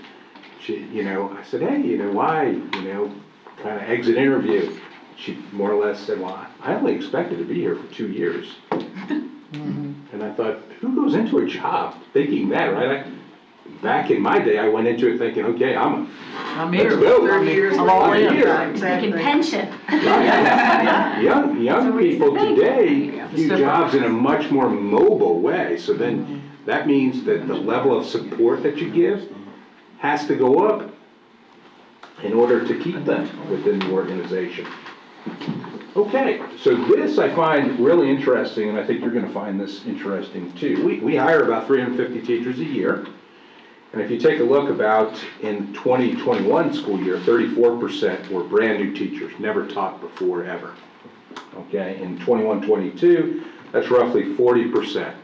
I said, hey, why, kind of exit interview. She more or less said, well, I only expected to be here for 2 years. And I thought, who goes into a job thinking that, right? Back in my day, I went into it thinking, okay, I'm here. let's go. 30 years I'm all later. in. Yeah, Taking exactly. pension. Young people today It's view different. jobs in a much more mobile way. So then that means that the level of support that you give has to go up in order to keep them within the organization. Okay, so this I find really interesting, and I think you're going to find this interesting too. We hire about 350 teachers a year. And if you take a look about in 2021 school year, 34% were brand new teachers, never taught before ever. Okay, in 21-22, that's roughly 40%.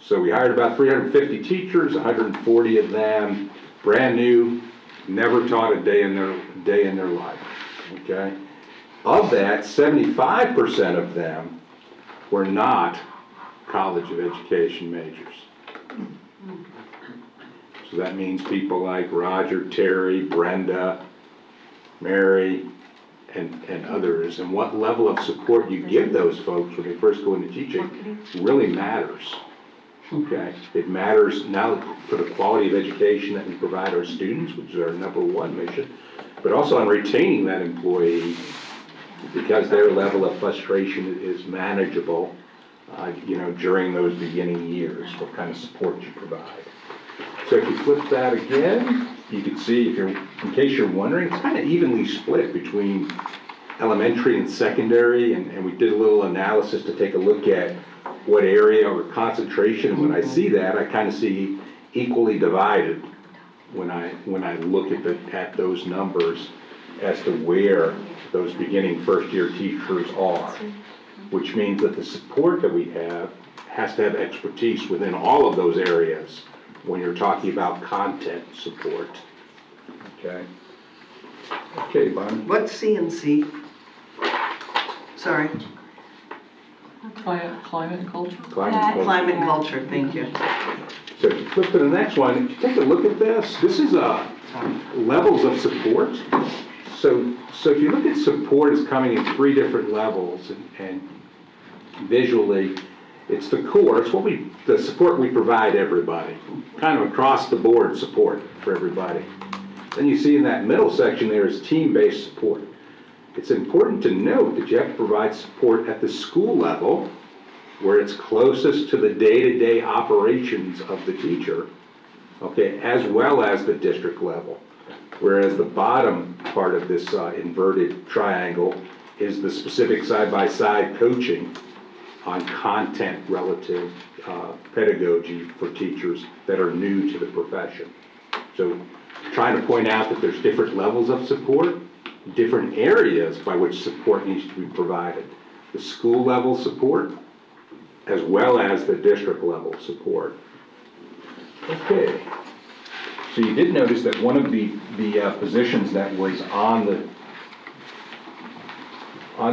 So we hired about 350 teachers, 140 of them brand new, never taught a day in their life. Okay, of that, 75% of them were not College of Education majors. So that means people like Roger, Terry, Brenda, Mary, and others. And what level of support you give those folks when they first go into teaching really matters. Okay, it matters not for the quality of education that we provide our students, which is our #1 mission, but also on retaining that employee because their level of frustration is manageable, during those beginning years, what kind of support you provide. So if you flip that again, you can see, in case you're wondering, it's kind of evenly split between elementary and secondary, and we did a little analysis to take a look at what area or concentration, and when I see that, I kind of see equally divided when I look at those numbers as to where those beginning first-year teachers are, which means that the support that we have has to have expertise within all of those areas when you're talking about content support, okay? Okay, Bonnie? What's C and C? Sorry, Climate and culture. climate and culture, thank you. So if you flip to the next one, if you take a look at this, this is levels of support. So if you look at support, it's coming in 3 different levels, and visually, it's the core, it's the support we provide everybody, kind of across the board support for everybody. Then you see in that middle section there is team-based support. It's important to note that you have to provide support at the school level, where it's closest to the day-to-day operations of the teacher, okay, as well as the district level. Whereas the bottom part of this inverted triangle is the specific side-by-side coaching on content relative pedagogy for teachers that are new to the profession. So trying to point out that there's different levels of support, different areas by which support needs to be provided. The school level support, as well as the district level support. Okay, so you did notice that one of the positions that was on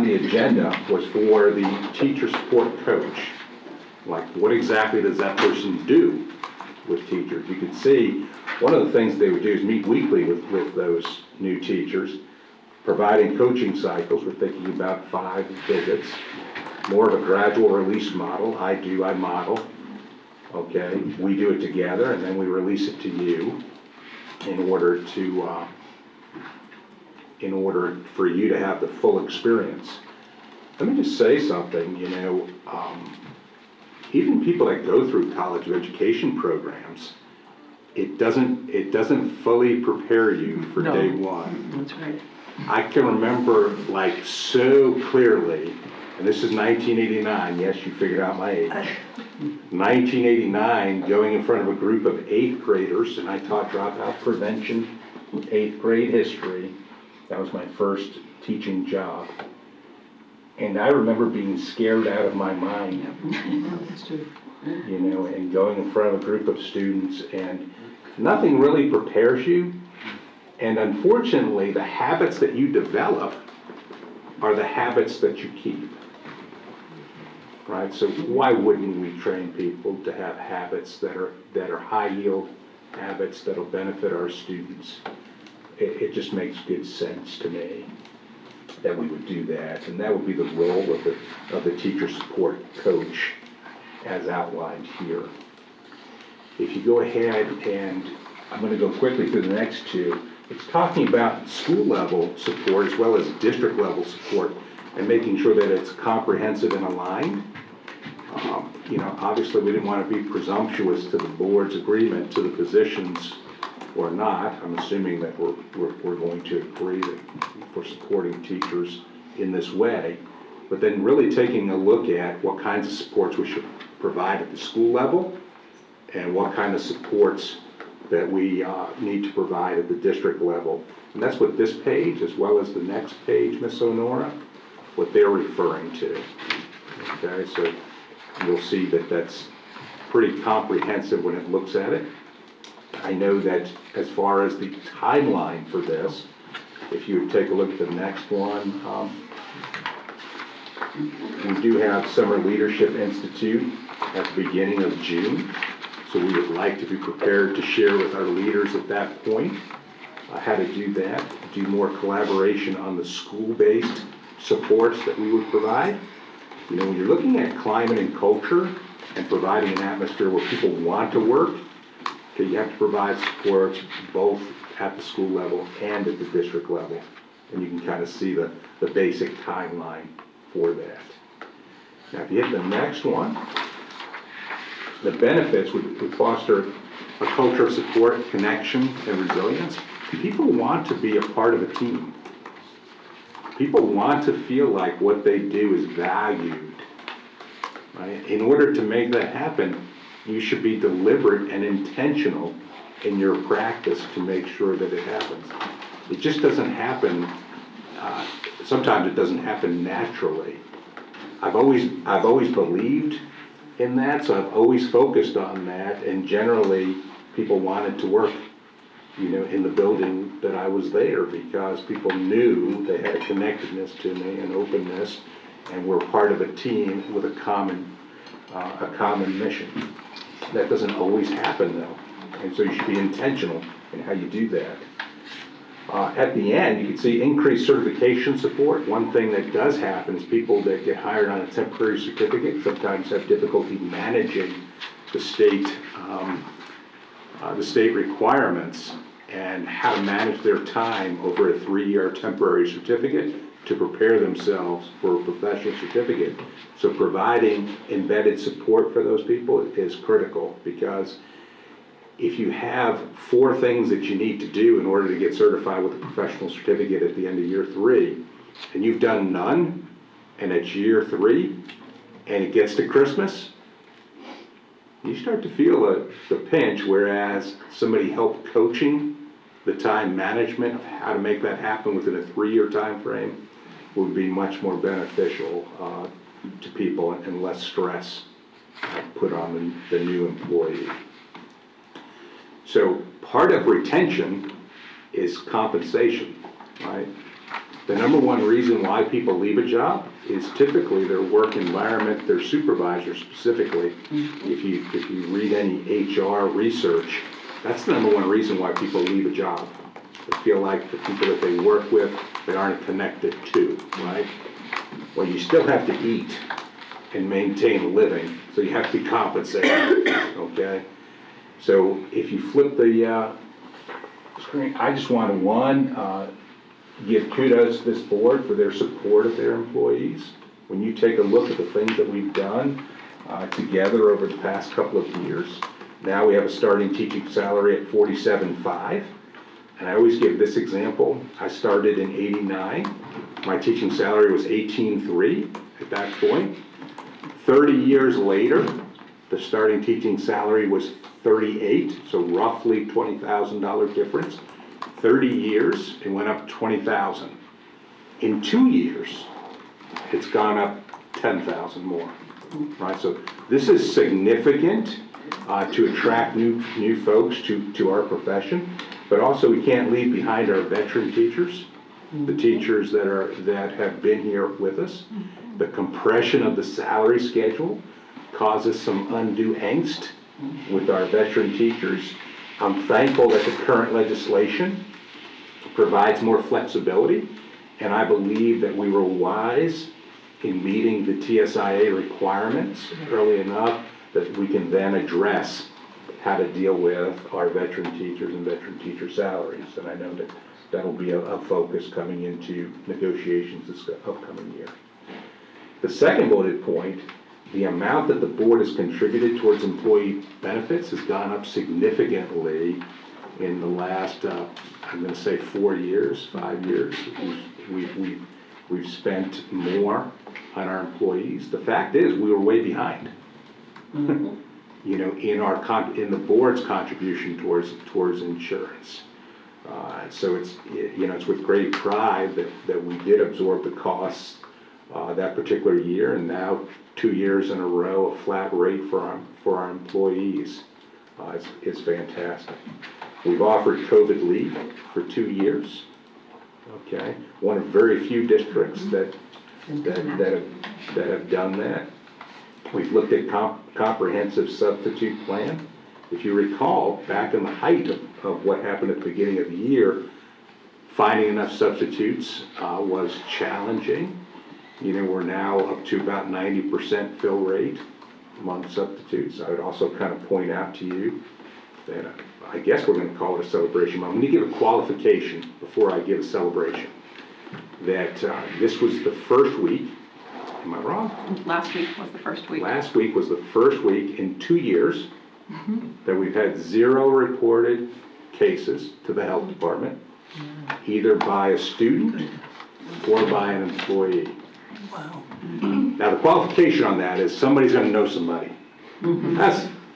the agenda was for the teacher support coach. Like, what exactly does that person do with teachers? You can see one of the things they would do is meet weekly with those new teachers, providing coaching cycles. We're thinking about 5 visits. More of a gradual release model. I model. Okay, we do it together, and then we release it to you in order for you to have the full experience. Let me just say something. Even people that go through college education programs, it doesn't fully prepare you for No. day one. That's right. I can remember like so clearly, and this is 1989, yes, you figured out my age. 1989, going in front of a group of 8th graders, and I taught dropout prevention, 8th grade history. That was my first teaching job. And I remember being scared out of my mind, and going in front of a group of students, and nothing really prepares you. And unfortunately, the habits that you develop are the habits that you keep. Right? So why wouldn't we train people to have habits that are high yield habits that'll benefit our students? It just makes good sense to me that we would do that, and that would be the role of the teacher support coach as outlined here. If you go ahead, and I'm going to go quickly through the next 2, it's talking about school level support as well as district level support, and making sure that it's comprehensive and aligned. Obviously we didn't want to be presumptuous to the board's agreement to the positions or not. I'm assuming that we're going to agree that for supporting teachers in this way, but then really taking a look at what kinds of supports we should provide at the school level and what kind of supports that we need to provide at the district level. And that's what this page, as well as the next page, Ms. Honora, what they're referring to. Okay, so you'll see that that's pretty comprehensive when it looks at it. I know that as far as the timeline for this, if you would take a look at the next one, we do have Summer Leadership Institute at the beginning of June. So we would like to be prepared to share with our leaders at that point how to do that, do more collaboration on the school-based supports that we would provide. When you're looking at climate and culture and providing an atmosphere where people want to work, okay, you have to provide supports both at the school level and at the district level. And you can kind of see the basic timeline for that. Now, if you hit the next one, the benefits would foster a culture of support, connection, and resilience. People want to be a part of a team. People want to feel like what they do is valued. Right? In order to make that happen, you should be deliberate and intentional in your practice to make sure that it happens. It just doesn't happen. Sometimes it doesn't happen naturally. I've always believed in that, so I've always focused on that, and generally people wanted to work in the building that I was there, because people knew they had a connectedness to me and openness, and we're part of a team with a common mission. That doesn't always happen though, and so you should be intentional in how you do that. At the end, you can see increased certification support. One thing that does happen is people that get hired on a temporary certificate sometimes have difficulty managing the state requirements and how to manage their time over a 3-year temporary certificate to prepare themselves for a professional certificate. So providing embedded support for those people is critical, because if you have 4 things that you need to do in order to get certified with a professional certificate at the end of year 3, and you've done none, and it's year 3, and it gets to Christmas, you start to feel the pinch, whereas somebody helped coaching the time management of how to make that happen within a 3-year time frame would be much more beneficial to people and less stress put on the new employee. So part of retention is compensation, right? The number one reason why people leave a job is typically their work environment, their supervisor specifically. If you read any HR research, that's the number one reason why people leave a job. They feel like the people that they work with, they aren't connected to, right? Well, you still have to eat and maintain a living, so you have to be compensated, okay? So if you flip the screen, I just want to, give kudos to this board for their support of their employees. When you take a look at the things that we've done together over the past couple of years, now we have a starting teaching salary at $47,500. And I always give this example. I started in '89. My teaching salary was $18,300 at that point. 30 years later, the starting teaching salary was $38,000, so roughly $20,000 difference. 30 years, it went up $20,000. In 2 years, it's gone up $10,000 more, right? So this is significant to attract new folks to our profession, but also we can't leave behind our veteran teachers, the teachers that have been here with us. The compression of the salary schedule causes some undue angst with our veteran teachers. I'm thankful that the current legislation provides more flexibility, and I believe that we were wise in meeting the TSIA requirements early enough that we can then address how to deal with our veteran teachers and veteran teacher salaries. And I know that that'll be a focus coming into negotiations this upcoming year. The second bullet point, the amount that the board has contributed towards employee benefits has gone up significantly in the last, I'm going to say 4 years, 5 years. We've spent more on our employees. The fact is, we were way behind. In the board's contribution towards insurance. So it's with great pride that we did absorb the costs that particular year, and now 2 years in a row, a flat rate for our employees is fantastic. We've offered COVID leave for 2 years. Okay, one of very few districts that have done that. We've looked at comprehensive substitute plan. If you recall, back in the height of what happened at the beginning of the year, finding enough substitutes was challenging. We're now up to about 90% fill rate among substitutes. I would also kind of point out to you that I guess we're going to call it a celebration. I'm going to give a qualification before I give a celebration. That this was the first week. Am I wrong? Last week was the first week. Last week was the first week in 2 years that we've had 0 reported cases to the health department, either by a student or by an employee. Wow. Now the qualification on that is somebody's going to know somebody.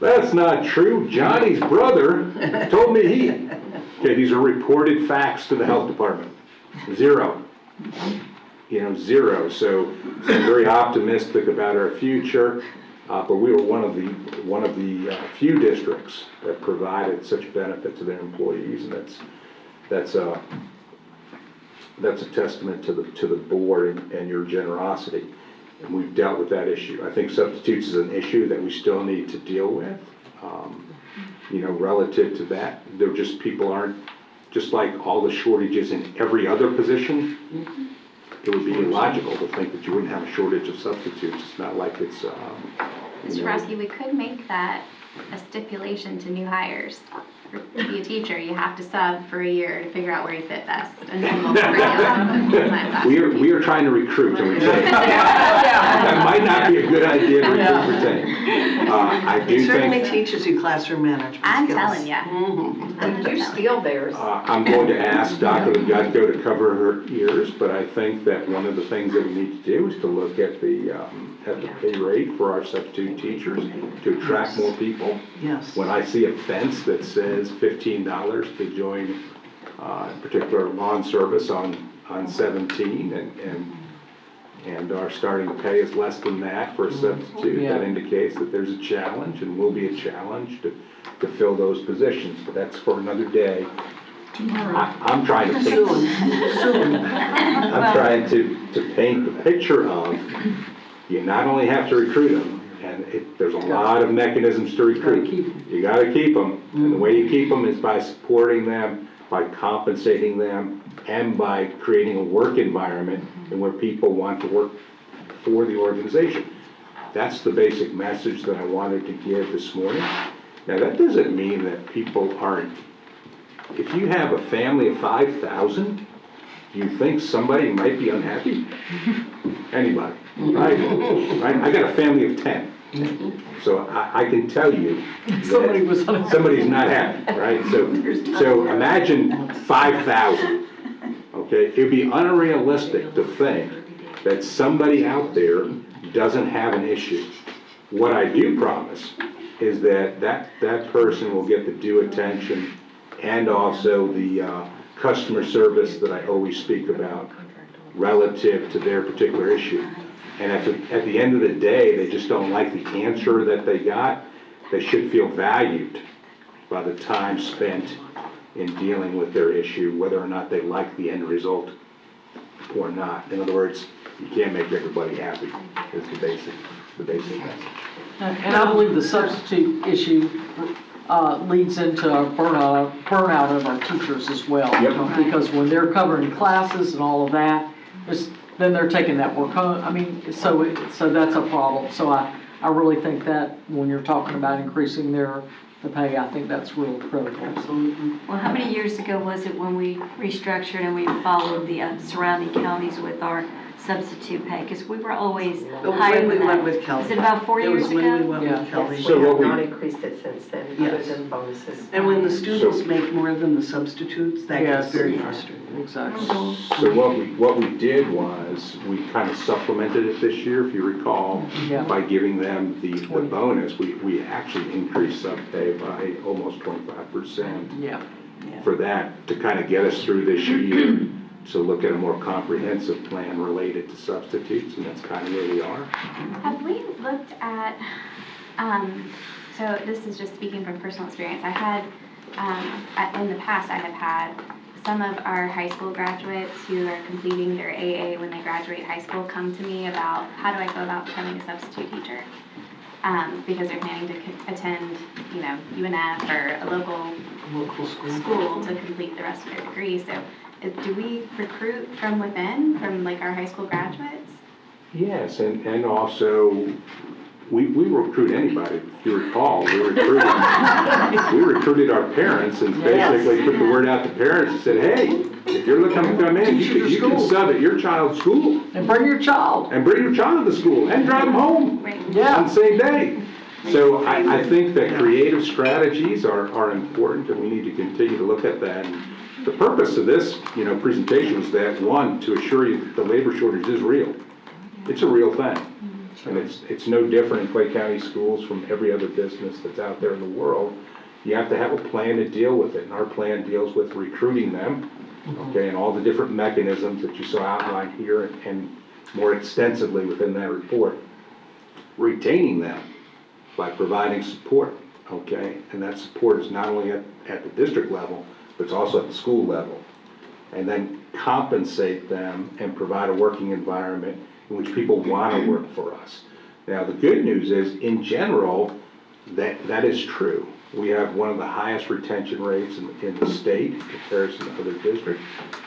That's not true. Johnny's brother told me he. Okay, these are reported facts to the health department. 0. 0. So I'm very optimistic about our future. But we were one of the few districts that provided such benefit to their employees, and that's a testament to the board and your generosity. And we've dealt with that issue. I think substitutes is an issue that we still need to deal with. Relative to that, they're just, people aren't, just like all the shortages in every other position, it would be illogical to think that you wouldn't have a shortage of substitutes. It's not like it's, Mr. Roski, we could make that a stipulation to new hires. To be a teacher, you have to sub for a year to figure out where you fit best, and then we'll bring you on the full-time class. we are trying to recruit and retain. That might not be a good idea to recruit and retain. I do It certainly think, teaches you classroom management I'm skills. telling ya. Did you steal theirs? I'm going to ask Dr. Legutko to cover her ears, but I think that one of the things that we need to do is to look at the pay rate for our substitute teachers to attract more people. Yes. When I see a fence that says $15 to join, in particular, lawn service on 17, and our starting pay is less than that for a substitute, that indicates that there's a challenge and will be a challenge to fill those positions, but that's for another day. I'm trying to paint, I'm trying to paint the picture of, you not only have to recruit them, and there's a lot of mechanisms to recruit. You gotta keep them, and the way you keep them is by supporting them, by compensating them, and by creating a work environment in where people want to work for the organization. That's the basic message that I wanted to give this morning. Now, that doesn't mean that people aren't, if you have a family of 5,000, do you think somebody might be unhappy? Anybody, right? I got a family of 10. So I can tell you that somebody's not happy, right? So imagine 5,000, okay? It'd be unrealistic to think that somebody out there doesn't have an issue. What I do promise is that person will get the due attention and also the customer service that I always speak about relative to their particular issue. And if at the end of the day, they just don't like the answer that they got, they should feel valued by the time spent in dealing with their issue, whether or not they like the end result or not. In other words, you can't make everybody happy, is the basic message. And I believe the substitute issue leads into our burnout of our teachers as well. Yep. Because when they're covering classes and all of that, then they're taking that work home. I mean, so that's a problem. So I really think that when you're talking about increasing the pay, I think that's real critical. Well, how many years ago was it when we restructured and we followed the surrounding counties with our substitute pay? Because we were always higher When we than went that. with Kelly. Is it about 4 years It was when we ago? went with Kelly. Yes, So we what have we- not increased it since then, other Yes. than bonuses. And when the students make more than the substitutes, that gets Yes. very frustrating. Exactly. So what we did was, we kind of supplemented it this year, if you recall, Yeah. by giving them the bonus. We actually increased sub pay by almost 25% Yeah. for that, to kind of get us through this year, to look at a more comprehensive plan related to substitutes, and that's kind of where we are. Have we looked at, so this is just speaking from personal experience, I had, in the past, I have had some of our high school graduates who are completing their AA when they graduate high school come to me about, how do I go about becoming a substitute teacher? Because they're planning to attend, UNF or a local school to complete the rest of their degree. So do we recruit from within, from like our high school graduates? Yes, and also, we recruit anybody. If you recall, we recruited our parents and basically put the word out to parents and said, hey, if you're looking to come in, you can sub at your child's school. And bring your child. And bring your child to school and drive them home Right. on Yeah. the same day. So I think that creative strategies are important, and we need to continue to look at that. And the purpose of this, presentation was that, one, to assure you that the labor shortage is real. It's a real thing. And it's no different in Clay County schools from every other business that's out there in the world. You have to have a plan to deal with it, and our plan deals with recruiting them, okay, and all the different mechanisms that you saw outlined here and more extensively within that report. Retaining them, by providing support, okay? And that support is not only at the district level, but it's also at the school level. And then compensate them and provide a working environment in which people want to work for us. Now, the good news is, in general, that is true. We have one of the highest retention rates in the state in comparison to other districts.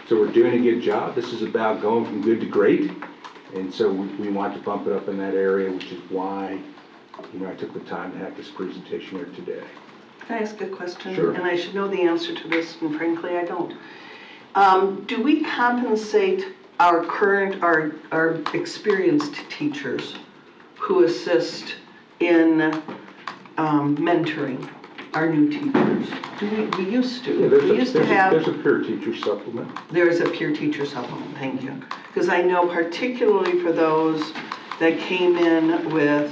So we're doing a good job. This is about going from good to great. And so we want to bump it up in that area, which is why, I took the time to have this presentation here today. Can I ask a question? Sure. And I should know the answer to this, and frankly, I don't. Do we compensate our experienced teachers who assist in mentoring our new teachers? We used to. Yeah, We used to have. There's a peer teacher supplement. There is a peer teacher supplement, thank you. Because I know particularly for those that came in with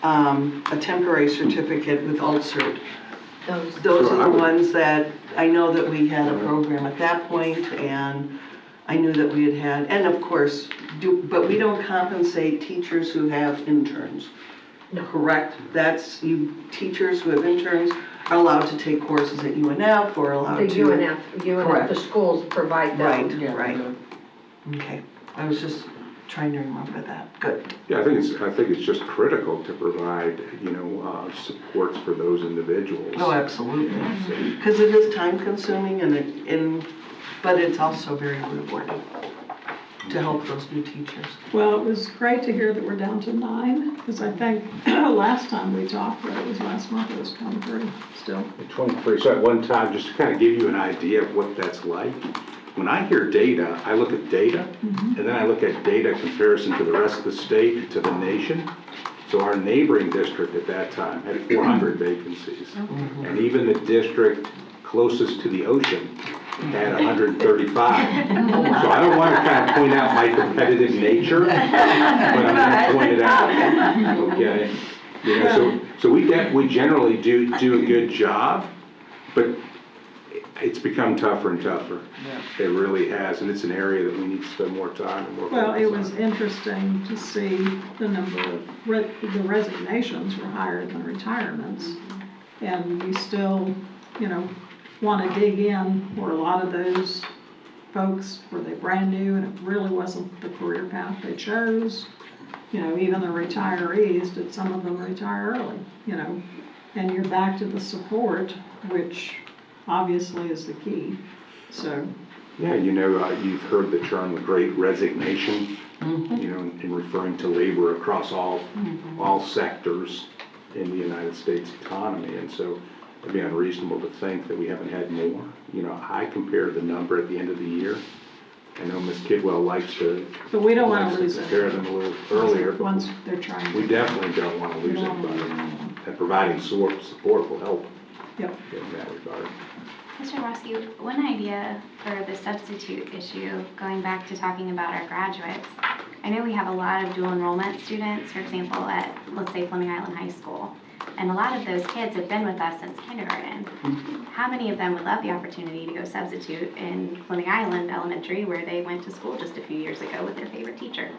a temporary certificate with ULCERT, those are the ones that, I know that we had a program at that point, and I knew that we had, and of course, but we don't compensate teachers who have interns. No. Correct? That's, teachers who have interns are allowed to take courses at UNF or allowed The to. UNF, Correct. the schools provide them. Yeah, Right. good. Okay, I was just trying to remember that. Good. Yeah, I think it's just critical to provide, supports for those individuals. Oh, absolutely. Because it is time consuming but it's also very rewarding to help those new teachers. Well, it was great to hear that we're down to 9, because I think last time we talked, but it was last month, it was 23 still. 23, so at one time, just to kind of give you an idea of what that's like, when I hear data, I look at data, and then I look at data comparison to the rest of the state, to the nation. So our neighboring district at that time had 400 vacancies. And even the district closest to the ocean had 135. So I don't want to kind of point out my competitive nature, but I'm going to point it out, okay? So we generally do a good job, but it's become tougher and tougher. Yeah. It really has, and it's an area that we need to spend more time and more focus on. Well, it was interesting to see the number of, the resignations were higher than retirements. And you still, want to dig in where a lot of those folks, were they brand new and it really wasn't the career path they chose. Even the retirees, did some of them retire early, and you're back to the support, which obviously is the key, so. Yeah, you've heard the term the great resignation, in referring to labor across all sectors in the United States economy. And so it'd be unreasonable to think that we haven't had more. I compare the number at the end of the year. I know Ms. Kidwell likes to. But we don't want to lose it. Compare them a little earlier. Once they're trying. We definitely don't want to lose We don't wanna lose anybody. anyone. And providing support will help Yep. in that regard. Mr. Roski, one idea for the substitute issue, going back to talking about our graduates, I know we have a lot of dual enrollment students, for example, at, let's say, Fleming Island High School. And a lot of those kids have been with us since kindergarten. How many of them would love the opportunity to go substitute in Fleming Island Elementary, where they went to school just a few years ago with their favorite teacher?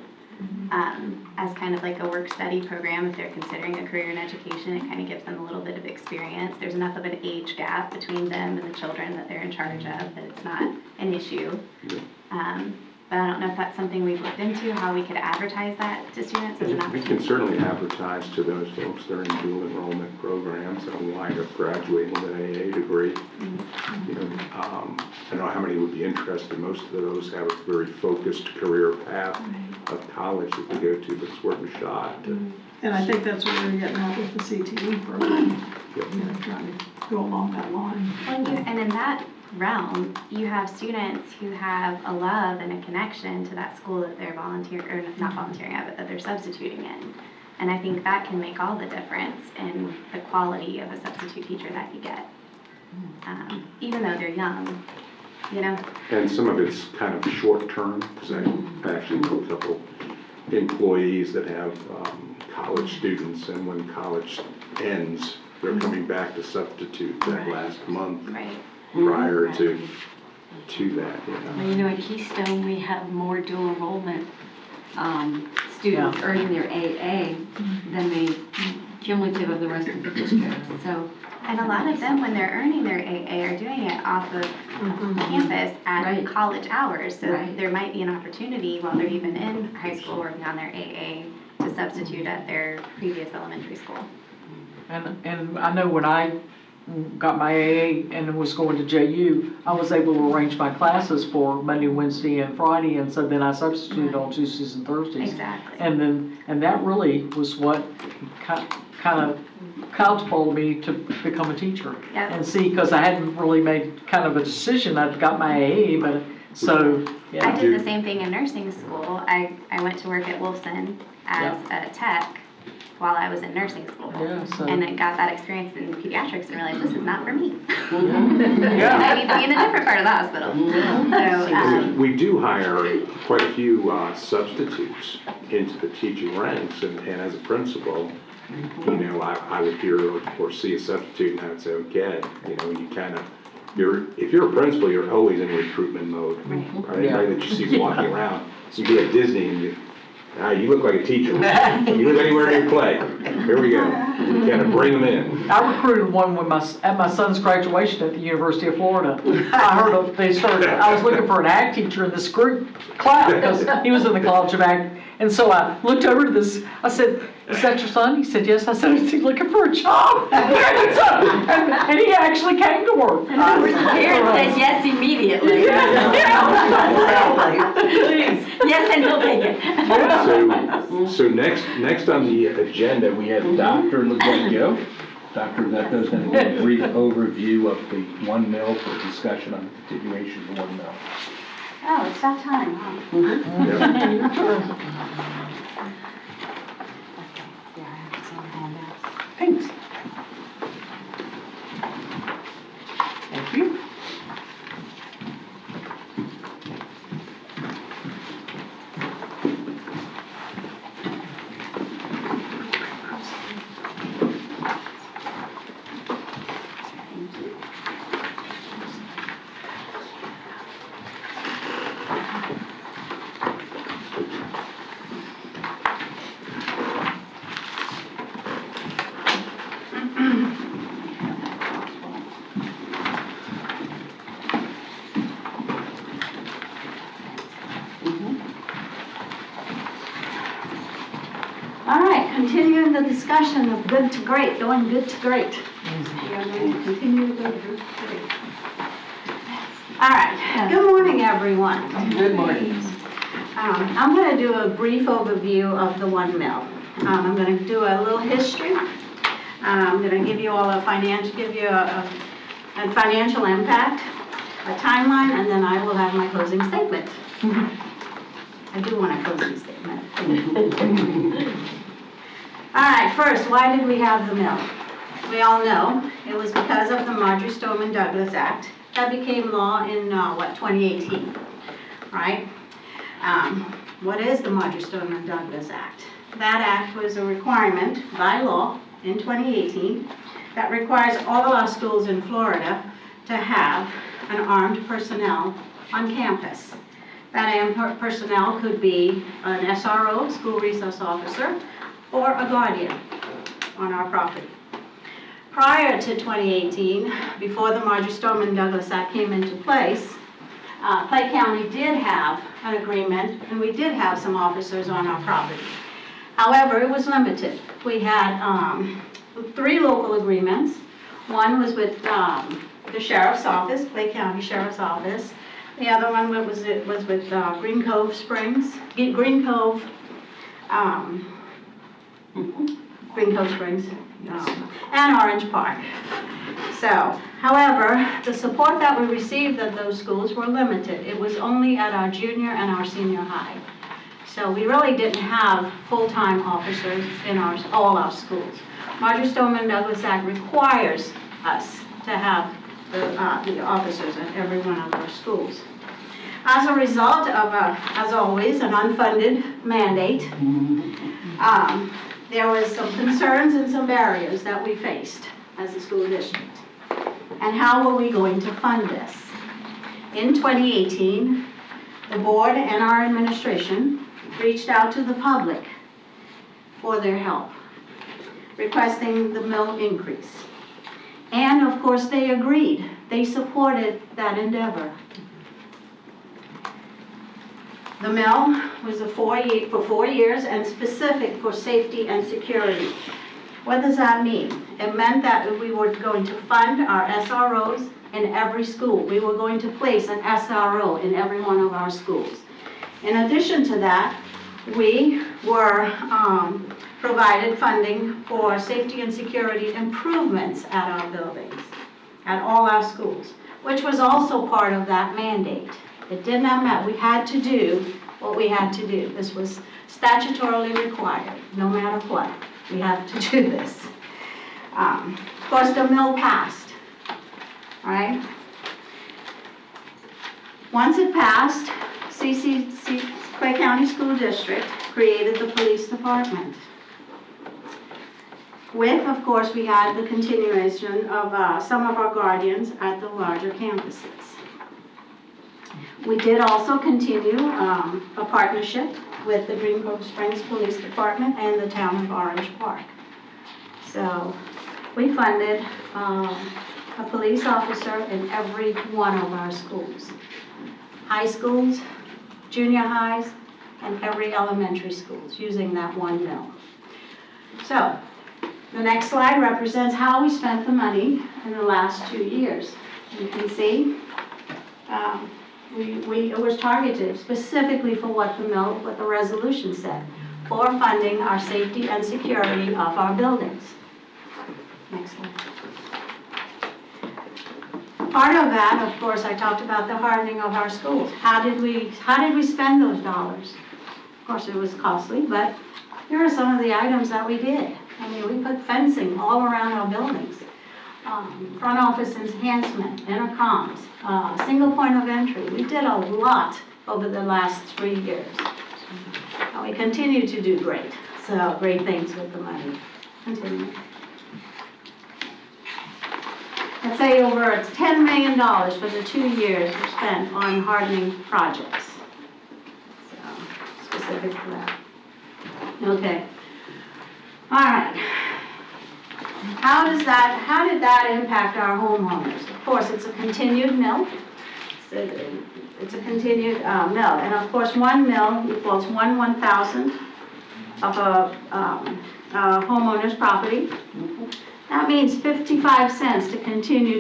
As kind of like a work-study program, if they're considering a career in education, it kind of gives them a little bit of experience. There's enough of an age gap between them and the children that they're in charge of that it's not an issue. But I don't know if that's something we've looked into, how we could advertise that to students as an We opportunity. can certainly advertise to those folks that are in dual enrollment programs that wind up graduating with an AA degree. I don't know how many would be interested. Most of those have a very focused career path of college that they go to, but it's worth a shot. And I think that's what we're getting at with the CTE program, Yep. trying to go along that line. And in that realm, you have students who have a love and a connection to that school that they're volunteering, or not volunteering at, but that they're substituting in. And I think that can make all the difference in the quality of a substitute teacher that you get, even though they're young, And some of it's kind of short-term, because I actually know a couple employees that have college students, and when college ends, they're coming back to substitute that last month Right. prior to that. Well, at Keystone, we have more dual enrollment students earning their AA than they cumulative of the rest of the district, so. And a lot of them, when they're earning their AA, are doing it off of campus at Right. college hours. So Right. there might be an opportunity while they're even in high school working on their AA to substitute at their previous elementary school. And I know when I got my AA and was going to JU, I was able to arrange my classes for Monday, Wednesday, and Friday, and so then I substituted on Tuesdays and Thursdays. Exactly. And that really was what kind of catapulted me to become a teacher. Yep. And see, because I hadn't really made kind of a decision, I'd got my AA, but, so, I yeah. did the same thing in nursing school. I went to work at Wolfson as a tech while I was in nursing school. Yeah, so. And I got that experience in pediatrics and realized this is not for me. Yeah. I need to be in a different part of the hospital. So, We do hire quite a few substitutes into the teaching ranks, and as a principal, you know, I would hear or see a substitute and I would say, okay, you know, you kind of, if you're a principal, you're always in recruitment mode, right? Yeah. Right, that you see walking around. You be at Disney and you look like a teacher. You live anywhere near play. Here we go. We kind of bring them in. I recruited one at my son's graduation at the University of Florida. I heard I was looking for an ag teacher in this group class because he was in the College of Ag. And so I looked over to this, I said, "Is that your son?" He said, "Yes." I said, "Is he looking for a job?" And he actually came to work. And of course, the parent said yes immediately. Yes, and he'll take it. So next on the agenda, we have Dr. Levetko. Dr. Levetko is going to give a brief overview of the 1 mil for discussion on the continuation of the 1 mil. oh, it's that time, huh? Thanks. Thank you. All right, continuing the discussion of good to great, going good to great. We are going to continue to go good to great. All right, good morning, everyone. Good morning. I'm going to do a brief overview of the 1 mil. I'm going to do a little history. I'm going to give you all a financial impact, a timeline, and then I will have my closing statement. I do want a closing statement. All right, first, why did we have the mill? We all know it was because of the Marjory Stoneman Douglas Act that became law in, 2018, right? What is the Marjory Stoneman Douglas Act? That act was a requirement by law in 2018 that requires all of our schools in Florida to have an armed personnel on campus. That armed personnel could be an SRO, school resource officer, or a guardian on our property. Prior to 2018, before the Marjory Stoneman Douglas Act came into place, Clay County did have an agreement, and we did have some officers on our property. However, it was limited. We had 3 local agreements. One was with the Sheriff's Office, Clay County Sheriff's Office. The other one was with Green Cove Springs, Green Cove Springs, and Orange Park. So, however, the support that we received at those schools were limited. It was only at our junior and our senior high. So we really didn't have full-time officers in all our schools. Marjory Stoneman Douglas Act requires us to have the officers at every one of our schools. As a result of, as always, an unfunded mandate, there was some concerns and some barriers that we faced as a school district. And how were we going to fund this? In 2018, the board and our administration reached out to the public for their help. requesting the mill increase. And of course, they agreed. They supported that endeavor. The mill was for 4 years and specific for safety and security. What does that mean? It meant that we were going to fund our SROs in every school. We were going to place an SRO in every one of our schools. In addition to that, we were provided funding for safety and security improvements at our buildings, at all our schools, which was also part of that mandate. It did not matter. We had to do what we had to do. This was statutorily required, no matter what. We have to do this. Of course, the mill passed, all right? Once it passed, Clay County School District created the police department. With, of course, we had the continuation of some of our guardians at the larger campuses. We did also continue a partnership with the Green Cove Springs Police Department and the town of Orange Park. So we funded a police officer in every one of our schools. High schools, junior highs, and every elementary schools using that one mill. So the next slide represents how we spent the money in the last 2 years. You can see it was targeted specifically for what the resolution said, for funding our safety and security of our buildings. Next slide. Part of that, of course, I talked about the hardening of our schools. How did we spend those dollars? Of course, it was costly, but here are some of the items that we did. I mean, we put fencing all around our buildings. Front office enhancement, intercoms, single point of entry. We did a lot over the last 3 years. And we continue to do great things with the money. Continue. Let's say over $10 million for the 2 years were spent on hardening projects. So, specific to that. Okay. All right. How did that impact our homeowners? Of course, it's a continued mill. It's a continued mill. And of course, one mill equals 1/1000 of a homeowner's property. That means 55 cents to continue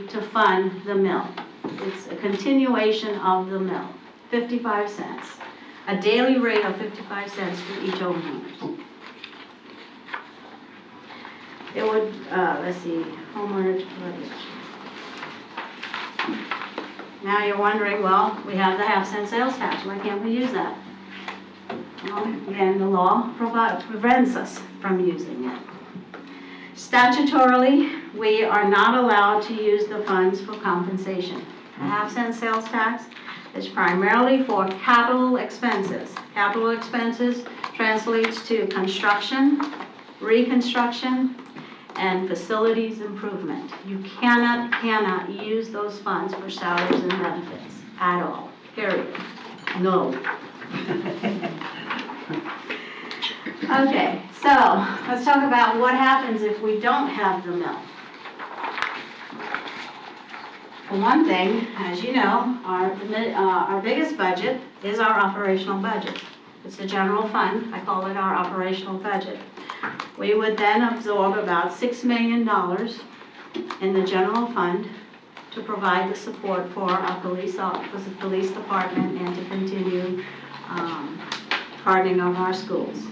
to fund the mill. It's a continuation of the mill, 55 cents. A daily rate of 55 cents for each homeowner. It would, let's see, homeowners. Now you're wondering, well, we have the half-cent sales tax. Why can't we use that? Well, again, the law prevents us from using it. Statutorily, we are not allowed to use the funds for compensation. A half-cent sales tax is primarily for capital expenses. Capital expenses translates to construction, reconstruction, and facilities improvement. You cannot use those funds for salaries and benefits at all, period. No. Okay, so let's talk about what happens if we don't have the mill. For one thing, as you know, our biggest budget is our operational budget. It's the general fund. I call it our operational budget. We would then absorb about $6 million in the general fund to provide the support for our police department and to continue hardening of our schools.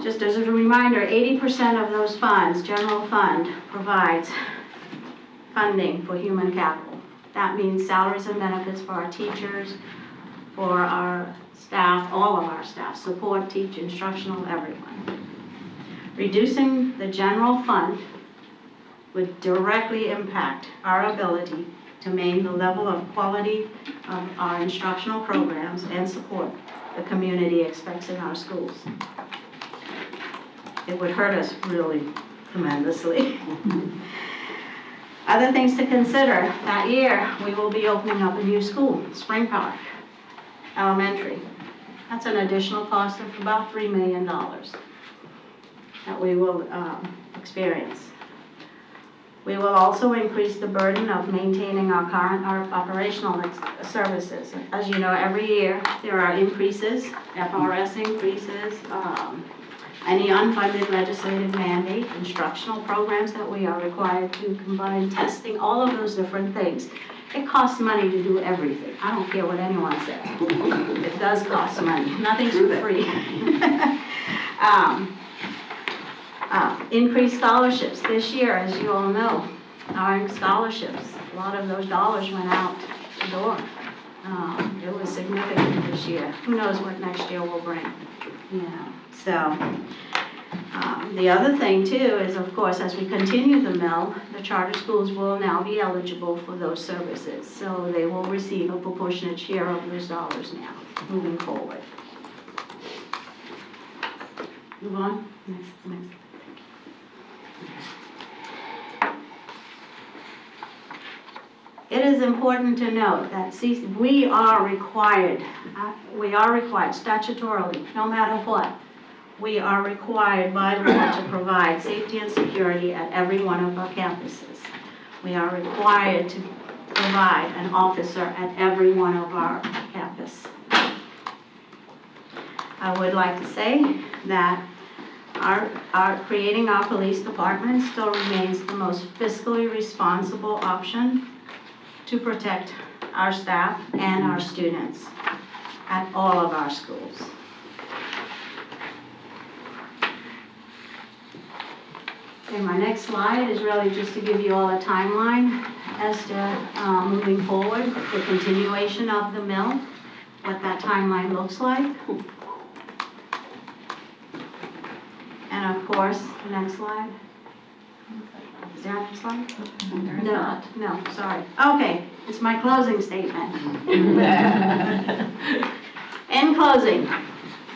Just as a reminder, 80% of those funds, general fund, provides funding for human capital. That means salaries and benefits for our teachers, for our staff, all of our staff, support, teach, instructional, everyone. Reducing the general fund would directly impact our ability to maintain the level of quality of our instructional programs and support the community expects in our schools. It would hurt us really tremendously. Other things to consider, that year we will be opening up a new school, Spring Park Elementary. That's an additional cost of about $3 million that we will experience. We will also increase the burden of maintaining our operational services. As you know, every year there are increases, FRS increases, any unfunded legislative mandate, instructional programs that we are required to combine, testing, all of those different things. It costs money to do everything. I don't care what anyone says. It does cost money. Nothing's for free. Increased scholarships. This year, as you all know, our scholarships, a lot of those dollars went out the door. It was significant this year. Who knows what next year will bring? So the other thing too is, of course, as we continue the mill, the charter schools will now be eligible for those services. So they will receive a proportionate share of those dollars now, moving forward. Move on. Next. It is important to note that we are required statutorily, no matter what, we are required by law to provide safety and security at every one of our campuses. We are required to provide an officer at every one of our campuses. I would like to say that creating our police department still remains the most fiscally responsible option to protect our staff and our students at all of our schools. Okay, my next slide is really just to give you all a timeline as to moving forward, the continuation of the mill, what that timeline looks like. And of course, the next slide. Is there a next slide? No, sorry. Okay, it's my closing statement. In closing,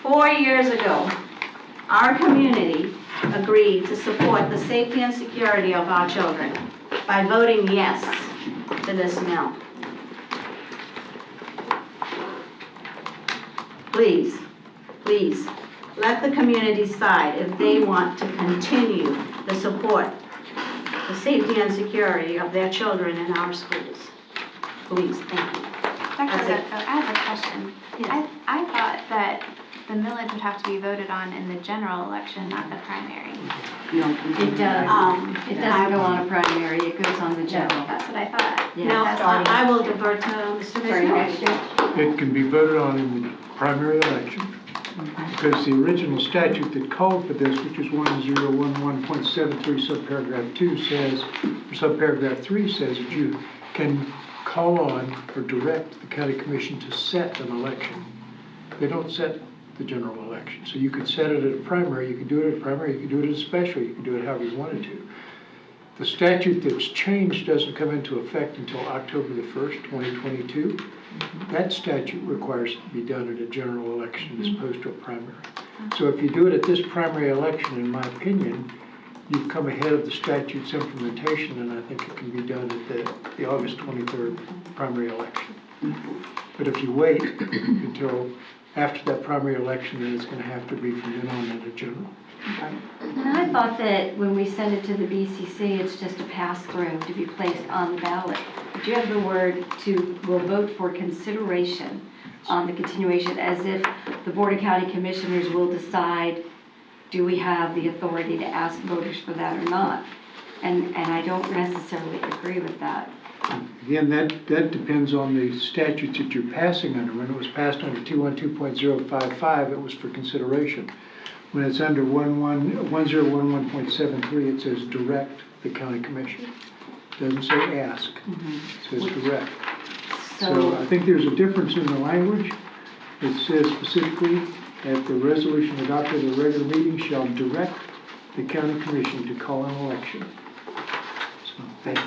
4 years ago, our community agreed to support the safety and security of our children by voting yes to this mill. Please, let the community decide if they want to continue the support, the safety and security of their children in our schools. Please, thank you. Dr. Zepko, I have a question. Yes. I thought that the millage would have to be voted on in the general election, not the primary. It does. It doesn't go on a primary, it goes on the general. That's what I thought. Yeah. No, That's I will divert to Mr. Vizcarra. It can be voted on in the primary election, because the original statute that called for this, which is 1011.73 subparagraph 2 says, or subparagraph 3 says that you can call on or direct the county commission to set an election. They don't set the general election. So you could set it at a primary, you could do it at a primary, you could do it at a special, you could do it however you wanted to. The statute that's changed doesn't come into effect until October the 1st, 2022. That statute requires it to be done at a general election as opposed to a primary. So if you do it at this primary election, in my opinion, you've come ahead of the statute's implementation, and I think it can be done at the August 23rd primary election. But if you wait until after that primary election, then it's going to have to be from then on at a general. And I thought that when we send it to the BCC, it's just a pass-through to be placed on the ballot. But you have the word will vote for consideration on the continuation, as if the Board of County Commissioners will decide, do we have the authority to ask voters for that or not? And I don't necessarily agree with that. Again, that depends on the statutes that you're passing under. When it was passed under 212.055, it was for consideration. When it's under 1011.73, it says direct the county commission. It doesn't say ask, it says direct. So I think there's a difference in the language. It says specifically that the resolution adopted at a regular meeting shall direct the county commission to call an election.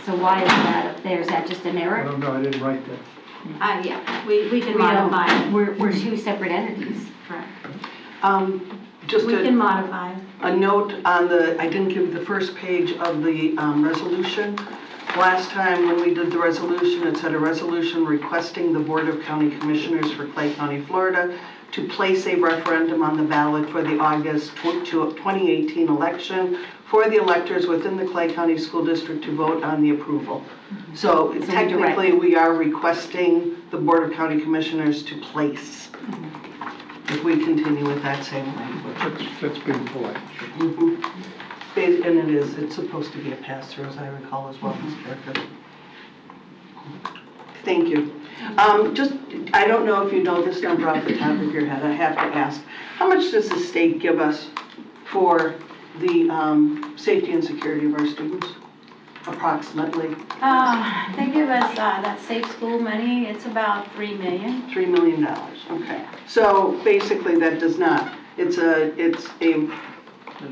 So why is that up there? Is that just an I error? don't know, I didn't write that. Yeah, we can modify it. We're two separate entities. Correct. Just We can modify it. a note on I didn't give the first page of the resolution. Last time when we did the resolution, it said a resolution requesting the Board of County Commissioners for Clay County, Florida to place a referendum on the ballot for the August 2018 election for the electors within the Clay County School District to vote on the approval. So technically, we are requesting the Board of County Commissioners to place, if we continue with that same language. That's being polite. And it's supposed to be a pass-through, as I recall as well, Ms. Carricker. Thank you. I don't know if you know this number off the top of your head, I have to ask. How much does the state give us for the safety and security of our students, approximately? They give us that safe school money, it's about $3 million. $3 million, okay. So basically that does not, it's a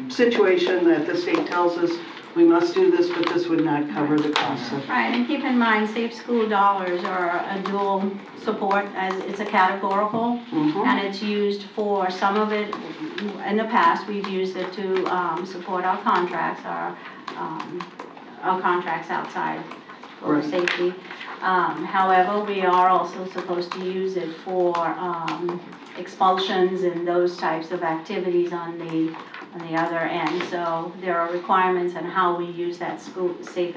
situation that the state tells us we must do this, but this would not cover the costs of. Right, and keep in mind, safe school dollars are a dual support, as it's a categorical, and it's used for, some of it, in the past, we've used it to support our contracts, our contracts outside for safety. However, we are also supposed to use it for expulsions and those types of activities on the other end. So there are requirements on how we use that safe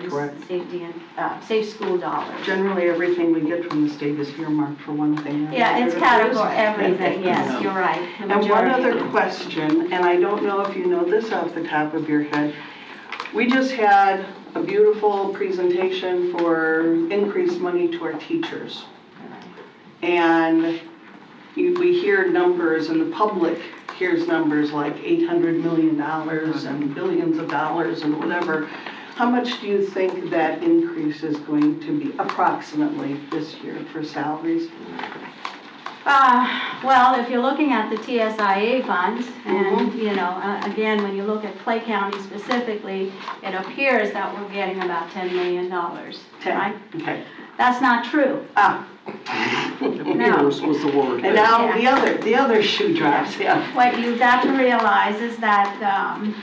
school dollars. Generally, everything we get from the state is earmarked for one thing. Yeah, it's category, everything, yes, you're right. And one other question, and I don't know if you know this off the top of your head. We just had a beautiful presentation for increased money to our teachers. And we hear numbers, and the public hears numbers like $800 million and billions of dollars and whatever. How much do you think that increase is going to be approximately this year for salaries? Well, if you're looking at the TSIA funds, and again, when you look at Clay County specifically, it appears that we're getting about $10 million, right? Okay. That's not true. Appears was the word. And now the other shoe drops, What you've got to realize is that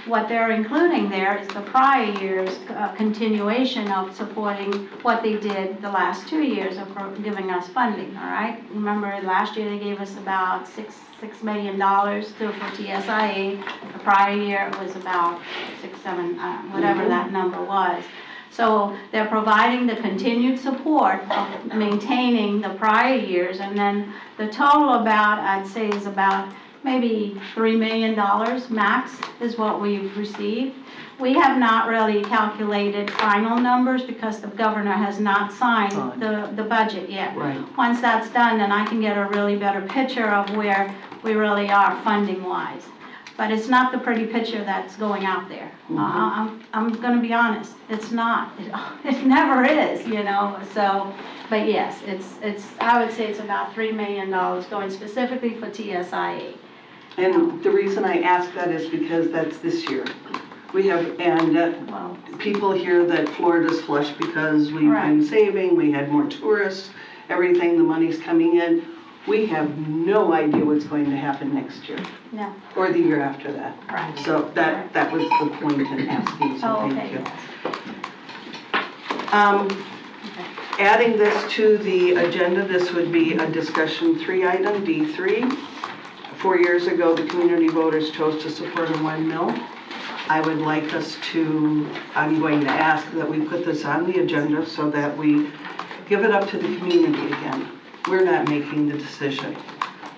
what they're including there is the prior year's continuation of supporting what they did the last 2 years of giving us funding, all right? Remember, last year they gave us about $6 million for TSIA. The prior year it was about 6, 7, whatever that number was. So they're providing the continued support of maintaining the prior years, and then the total I'd say is about maybe $3 million max is what we've received. We have not really calculated final numbers because the governor has not signed the budget yet. Right. Once that's done, then I can get a really better picture of where we really are funding-wise. But it's not the pretty picture that's going out there. I'm going to be honest. It's not. It never is, So, but yes, I would say it's about $3 million going specifically for TSIA. And the reason I ask that is because that's this year. We have, and people hear that Florida's flush because we've been saving, we had more tourists, everything, the money's coming in. We have no idea what's going to happen next year. No. Or the year after that. Right. So that was the point in asking, so thank you. Adding this to the agenda, this would be a discussion 3 item, D3. 4 years ago, the community voters chose to support a 1 mil. I would like us to, I'm going to ask that we put this on the agenda so that we give it up to the community again. We're not making the decision.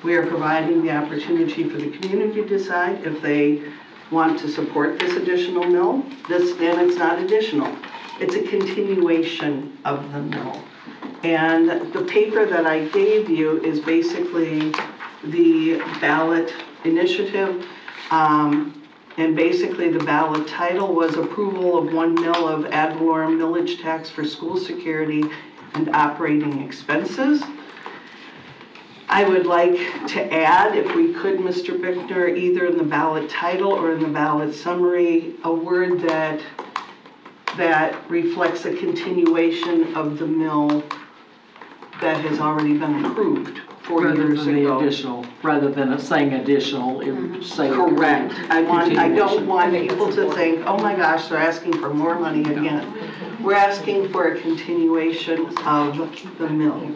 We are providing the opportunity for the community to decide if they want to support this additional mill. Then it's not additional. It's a continuation of the mill. And the paper that I gave you is basically the ballot initiative. And basically the ballot title was approval of 1 mil of ad valorem millage tax for school security and operating expenses. I would like to add, if we could, Mr. Bickner, either in the ballot title or in the ballot summary, a word that reflects a continuation of the mill that has already been approved 4 years ago. Additional, rather than saying additional, it would say. Correct. I don't want people to think, oh my gosh, they're asking for more money again. We're asking for a continuation of the mill.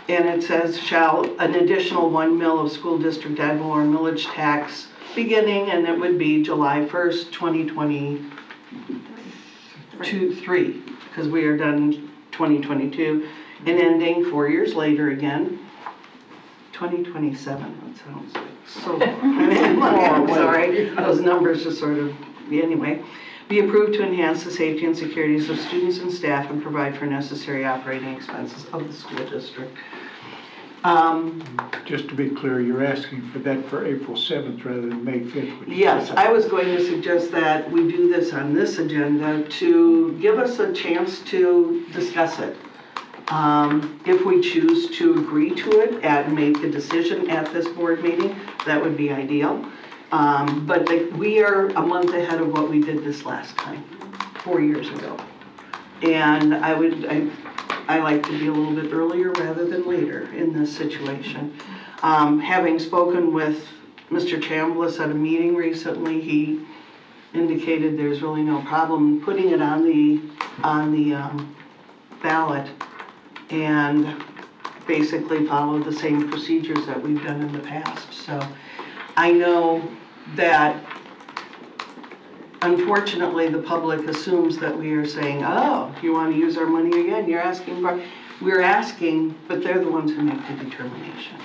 And it says, shall an additional 1 mil of school district ad valorem millage tax beginning, and it would be July 1st, 2023, because we are done 2022, and ending 4 years later again, 2027, that sounds like so, I'm sorry, those numbers just sort of, anyway. Be approved to enhance the safety and securities of students and staff and provide for necessary operating expenses of the school district. Just to be clear, you're asking for that for April 7th rather than May 5th? which is- Yes, I was going to suggest that we do this on this agenda to give us a chance to discuss it. If we choose to agree to it and make a decision at this board meeting, that would be ideal. But we are a month ahead of what we did this last time, 4 years ago. And I like to be a little bit earlier rather than later in this situation. Having spoken with Mr. Chambliss at a meeting recently, he indicated there's really no problem putting it on the ballot and basically follow the same procedures that we've done in the past. So I know that unfortunately the public assumes that we are saying, oh, you want to use our money again, you're asking for, we're asking, but they're the ones who make the determination.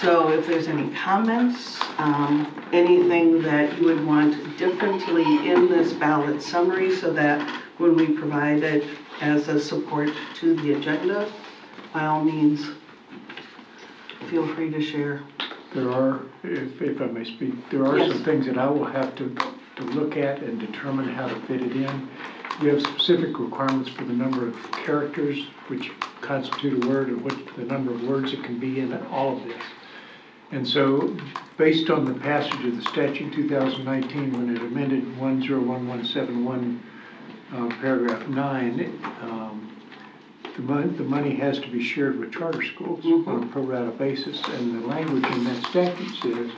So if there's any comments, anything that you would want differently in this ballot summary so that when we provide it as a support to the agenda, by all means, feel free to share. There are, if I may speak, there are Yes. some things that I will have to look at and determine how to fit it in. We have specific requirements for the number of characters which constitute a word and what the number of words it can be in all of this. And so, based on the passage of the statute 2019, when it amended 101171, paragraph 9, the money has to be shared with charter schools on a pro rata basis, and the language in that statute says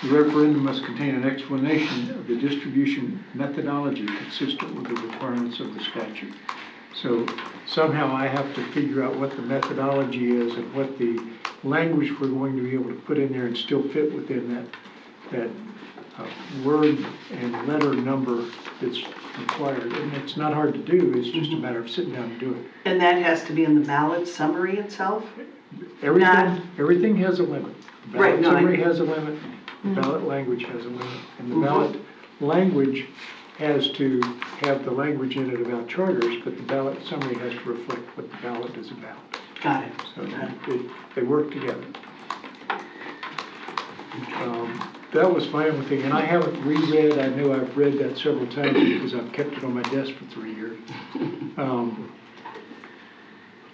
the referendum must contain an explanation of the distribution methodology consistent with the requirements of the statute. So somehow I have to figure out what the methodology is and what the language we're going to be able to put in there and still fit within that word and letter number that's required. And it's not hard to do, it's just a matter of sitting down and doing it. And that has to be in the ballot summary itself? Everything has a limit. The Right, ballot no, summary has a limit, the ballot language has a limit, and the ballot language has to have the language in it about charters, but the ballot summary has to reflect what the ballot is about. Got it. So they work together. That was my only thing, and I haven't reread, I know I've read that several times because I've kept it on my desk for 3 years.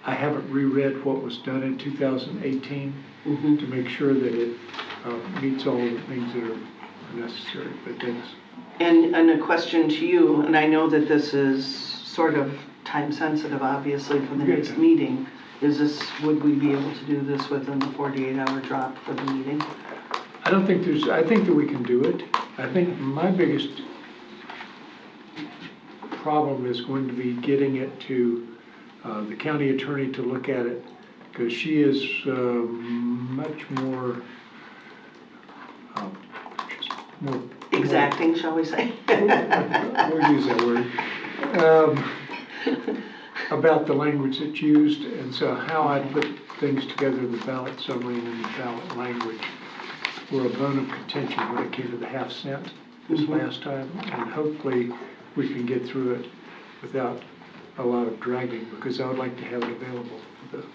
I haven't reread what was done in 2018 to make sure that it meets all the things that are necessary, but that's... And a question to you, and I know that this is sort of time sensitive, obviously, for the next meeting. Would we be able to do this within the 48-hour drop for the meeting? I think that we can do it. I think my biggest problem is going to be getting it to the county attorney to look at it, because she is much more Exacting, shall we say? We'll use that word. About the language that's used, and so how I put things together in the ballot summary and in the ballot language were a bone of contention when it came to the half cent this last time, and hopefully we can get through it without a lot of dragging, because I would like to have it available for the,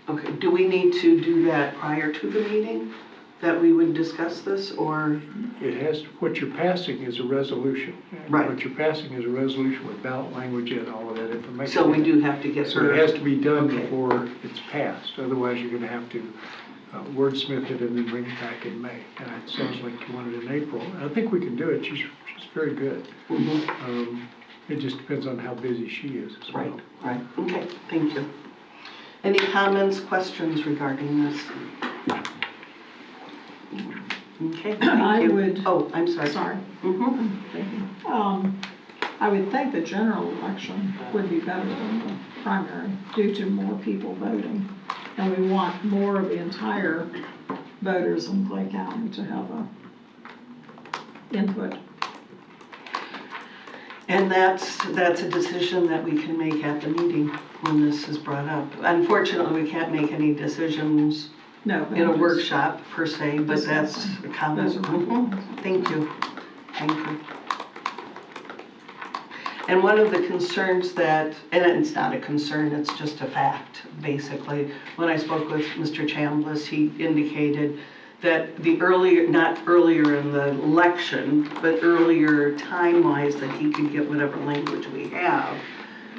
Okay, do we need to do that prior to the meeting, that we would discuss this, or? It has, what you're passing is a resolution. Right. What you're passing is a resolution with ballot language and all of that information. So we do have to get So her. it has to be done before it's passed, otherwise you're gonna have to wordsmith it and then bring it back in May. And it sounds like you want it in April. I think we can do it, she's very good. It just depends on how busy she is as well. Right, okay, thank you. Any comments, questions regarding this? Okay, thank I you. would- Oh, I'm sorry. Sorry. Mhm. I I would think the general election would be better than the primary due to more people voting. And we want more of the entire voters in Clay County to have a input. And that's a decision that we can make at the meeting when this is brought up. Unfortunately, we can't make any decisions No. in a workshop per se, but that's a comment. Those are my comments. Thank you. Thank you. And one of the concerns that, and it's not a concern, it's just a fact, basically. When I spoke with Mr. Chambliss, he indicated that the earlier, not earlier in the election, but earlier time-wise that he could get whatever language we have,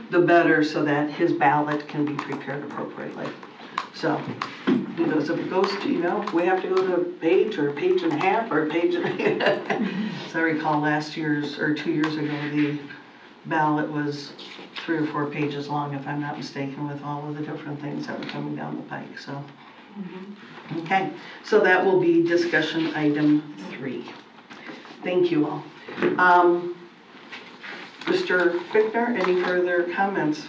the better, so that his ballot can be prepared appropriately. So, because if it goes to, we have to go to a page or a page and a half or a page and a half. As I recall last year's, or 2 years ago, the ballot was 3 or 4 pages long, if I'm not mistaken, with all of the different things that were coming down the pike, so. Okay, so that will be discussion item 3. Thank you all. Mr. Fichtner, any further comments?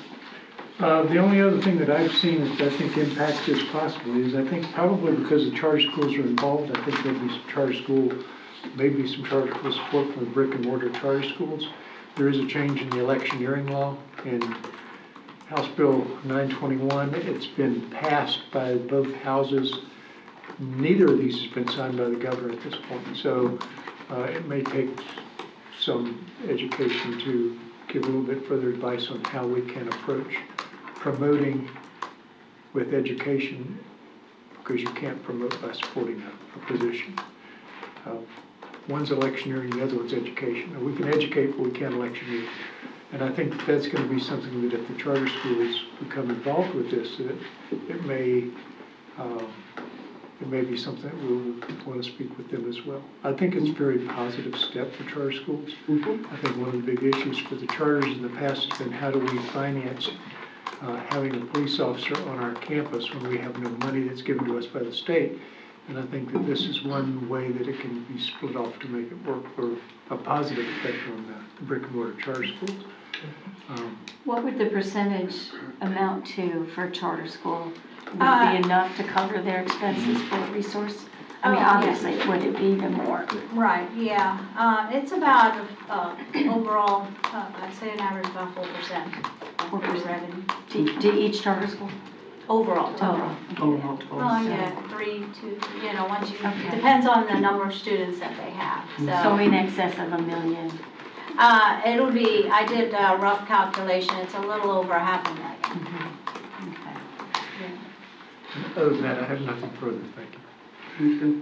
The only other thing that I've seen that I think impacts this possibly is I think probably because the charter schools are involved, I think there'll be some charter school, maybe some charter school support for the brick and mortar charter schools. There is a change in the electioneering law in House Bill 921. It's been passed by both houses. Neither of these has been signed by the governor at this point. So it may take some education to give a little bit further advice on how we can approach promoting with education, because you can't promote by supporting a position. One's electioneering, the other one's education. And we can educate, but we can't electioneer. And I think that's going to be something that if the charter schools become involved with this, that it may be something that we'll want to speak with them as well. I think it's a very positive step for charter schools. I think one of the big issues for the charters in the past has been how do we finance having a police officer on our campus when we have no money that's given to us by the state. And I think that this is one way that it can be split off to make it work for a positive effect on the brick and mortar charter schools. What would the percentage amount to for a charter school? Would it be enough to cover their expenses for a resource? I mean, obviously, would it be even more? Right, yeah. It's about, overall, I'd say an average about 4% of the revenue. To each charter school? Overall, total. Oh, yeah, 3, 2, once you, depends on the number of students that they have, So in excess of $1 million? It'll be, I did a rough calculation, it's a little over $500,000. Other than that, I have nothing further. Thank you.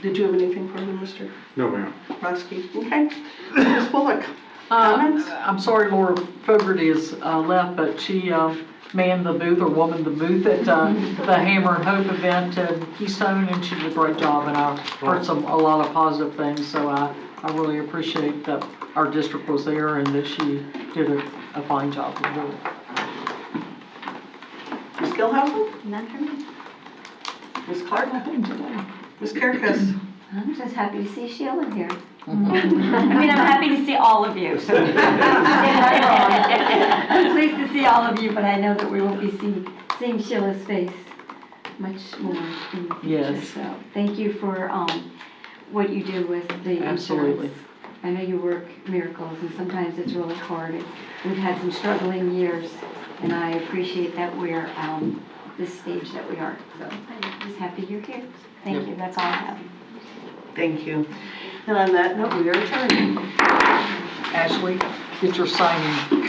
Did you have anything further, Mr. No, ma'am. Roski? Okay. Ms. Bullock, comments? I'm sorry Laura Fogarty is left, but she manned the booth or womaned the booth at the Hammer and Hope event in Keystone, and she did a great job, and I heard a lot of positive things, so I really appreciate that our district was there and that she did a fine job. Really. Ms. Gilhousen? None for me. Ms. Clark? Nothing today. Ms. Kirkus? I'm just happy to see Sheila here. I mean, I'm happy to see all of you. I'm pleased to see all of you, but I know that we will be seeing Sheila's face much more in the future. Yes. So thank you for what you do with the Absolutely. insurance. I know you work miracles, and sometimes it's really hard. We've had some struggling years, and I appreciate that we're this stage that we are. So I'm just happy you're here. Thank you. That's all I have. Thank you. And on that note, we are adjourned. Ashley, get your signing.